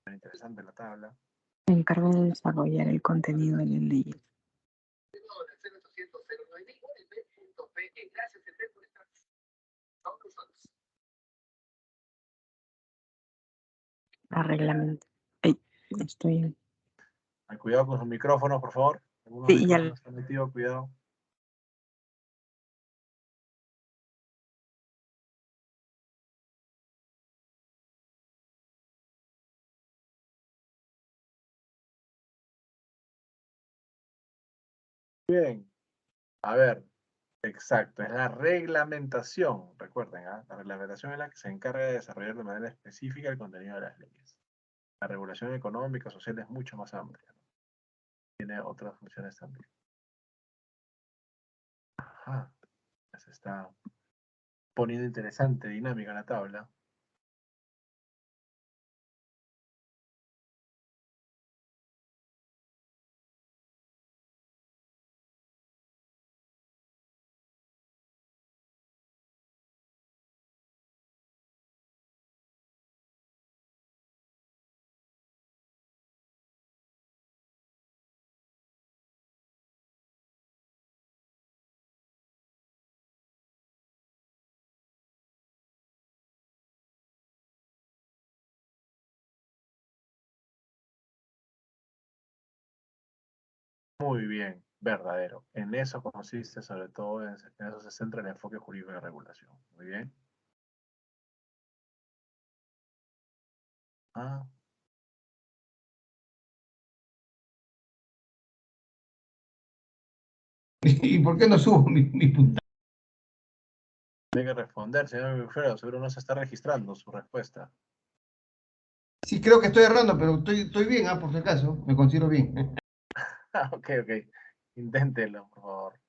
A: Muy interesante la tabla.
D: Me encargo de desarrollar el contenido de la ley. La reglamento. Ay, estoy.
A: Ay, cuidado con sus micrófonos, por favor. Algunos
D: Sí, ya.
A: micrófonos están metidos, cuidado. Bien. A ver, exacto, es la reglamentación. Recuerden, ¿ah? La reglamentación es la que se encarga de desarrollar de manera específica el contenido de las leyes. La regulación económica, social es mucho más amplia, ¿no? Tiene otras funciones también. Ajá, ya se está poniendo interesante, dinámica la tabla. Muy bien, verdadero. En eso consiste, sobre todo, en eso se centra el enfoque jurídico de regulación. Muy bien. Ah,
B: ¿Y por qué no subo mi puntaje?
A: tiene que responder, señor Wilfredo, seguro no se está registrando su respuesta.
B: Sí, creo que estoy errando, pero estoy bien, por si acaso. Me considero bien.
A: Ok, ok. Inténtelo, por favor.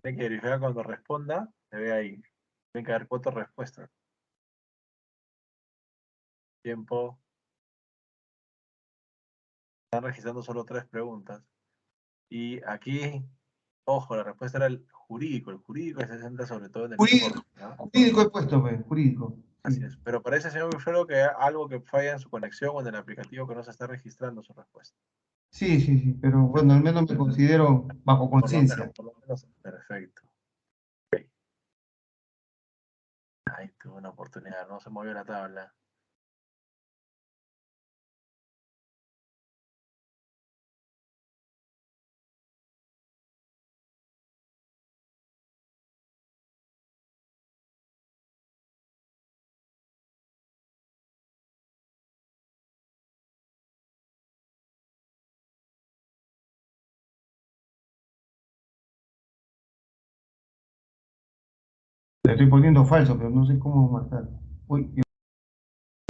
A: Tiene que verificar cuando responda, se ve ahí. Tiene que haber 4 respuestas. Tiempo. Están registrando solo 3 preguntas. Y aquí, ojo, la respuesta era el jurídico. El jurídico se centra sobre todo en el
B: Jurídico,
A: informe, ¿no?
B: jurídico he puesto, pues, jurídico.
A: Así
B: Sí.
A: es. Pero parece, señor Wilfredo, que hay algo que falla en su conexión o en el aplicativo que no se está registrando su respuesta.
B: Sí, sí, sí, pero bueno, al menos me considero bajo conciencia.
A: Por lo menos, perfecto. Ahí tuve una oportunidad, no se movió la tabla.
B: estoy poniendo falso, pero no sé cómo marcar. Uy,
A: No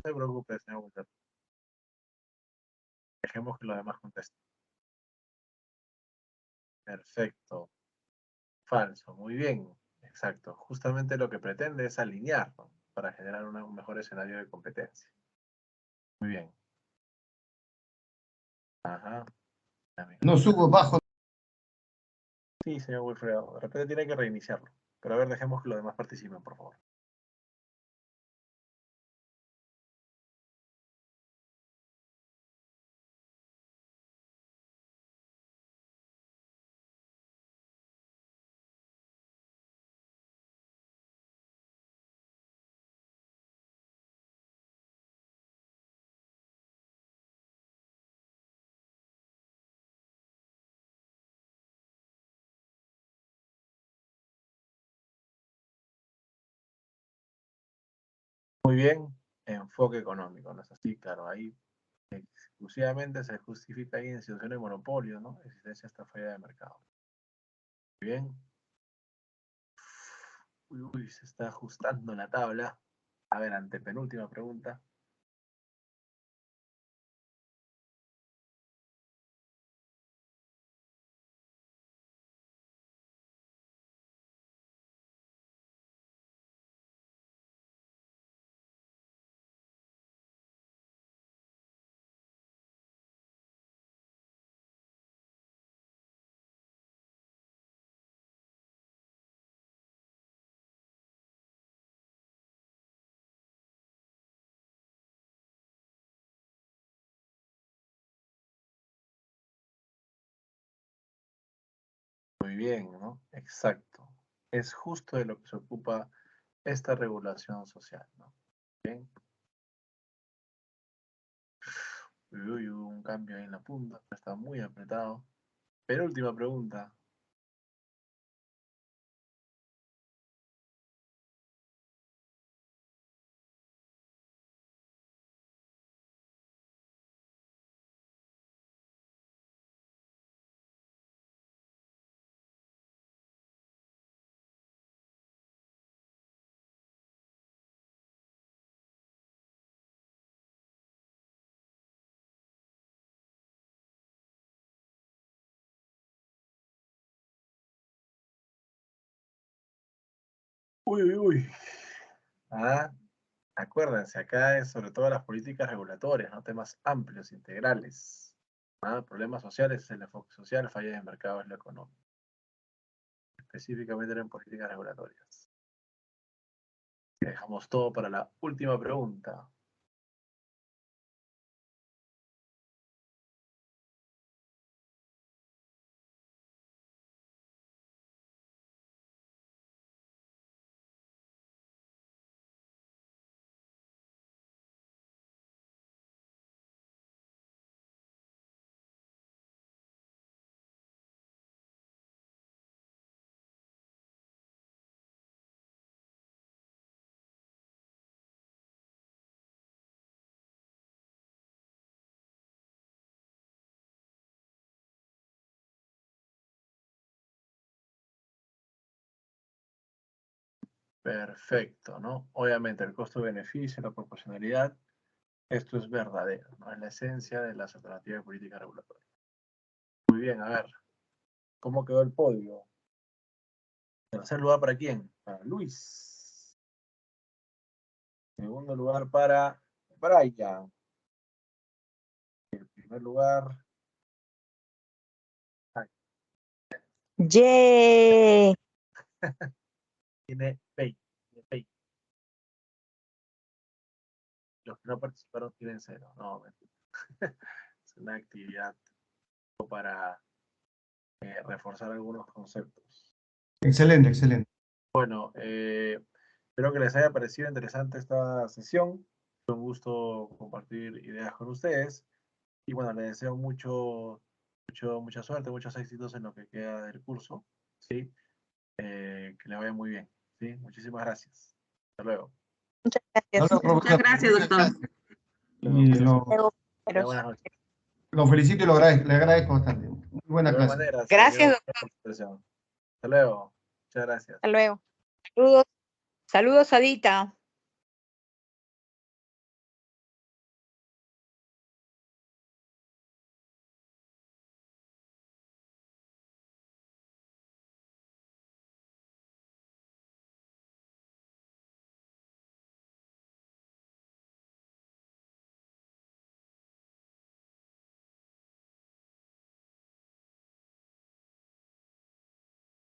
A: se preocupe, señor Walter. Dejemos que los demás contesten. Perfecto. Falso. Muy bien. Exacto. Justamente lo que pretende es alinear, ¿no? Para generar un mejor escenario de competencia. Muy bien. Ajá.
B: no subo, bajo.
A: Sí, señor Wilfredo. De repente tiene que reiniciarlo. Pero a ver, dejemos que los demás participen, por favor. Muy bien. Enfoque económico, ¿no es así? Claro, ahí exclusivamente se justifica ahí en situaciones de monopolio, ¿no? Existencia de esta falla de mercado. Muy bien. Uy, se está ajustando la tabla. A ver, antepenúltima pregunta. Muy bien, ¿no? Exacto. Es justo de lo que se ocupa esta regulación social, ¿no? Bien. Uy, hubo un cambio ahí en la punta, está muy apretado. Penúltima pregunta. Uy, uy, uy. Ah, acuérdense, acá es sobre todo las políticas regulatorias, ¿no? Temas amplios, integrales. Ah, problemas sociales es el enfoque social, fallas de mercado es lo económico. Específicamente en políticas regulatorias. Dejamos todo para la última pregunta. Perfecto, ¿no? Obviamente el costo-beneficio, la proporcionalidad, esto es verdadero, ¿no? Es la esencia de las alternativas de política regulatoria. Muy bien, a ver, ¿cómo quedó el podio? Tercer lugar para quién? Para Luis. Segundo lugar para Brian. En primer lugar,
D: ¡Yay!
A: tiene 20. Los que no participaron tienen 0. No, mentira. Es una actividad para reforzar algunos conceptos.
B: Excelente, excelente.
A: Bueno, espero que les haya parecido interesante esta sesión. Fue un gusto compartir ideas con ustedes. Y bueno, les deseo mucha suerte, muchos éxitos en lo que queda del curso. ¿Sí? Que le vaya muy bien. ¿Sí? Muchísimas gracias. Hasta luego.
D: Muchas
B: No,
D: gracias.
B: no,
F: Muchas
B: profesor,
F: gracias, doctor.
B: y
D: Luego,
A: De buenas noches.
B: lo felicito y le agradezco bastante. Muy buena
A: De igual
B: clase.
A: manera,
D: Gracias,
A: doctor. Hasta luego. Muchas gracias.
D: hasta luego. Saludos.
F: Saludos, Adita.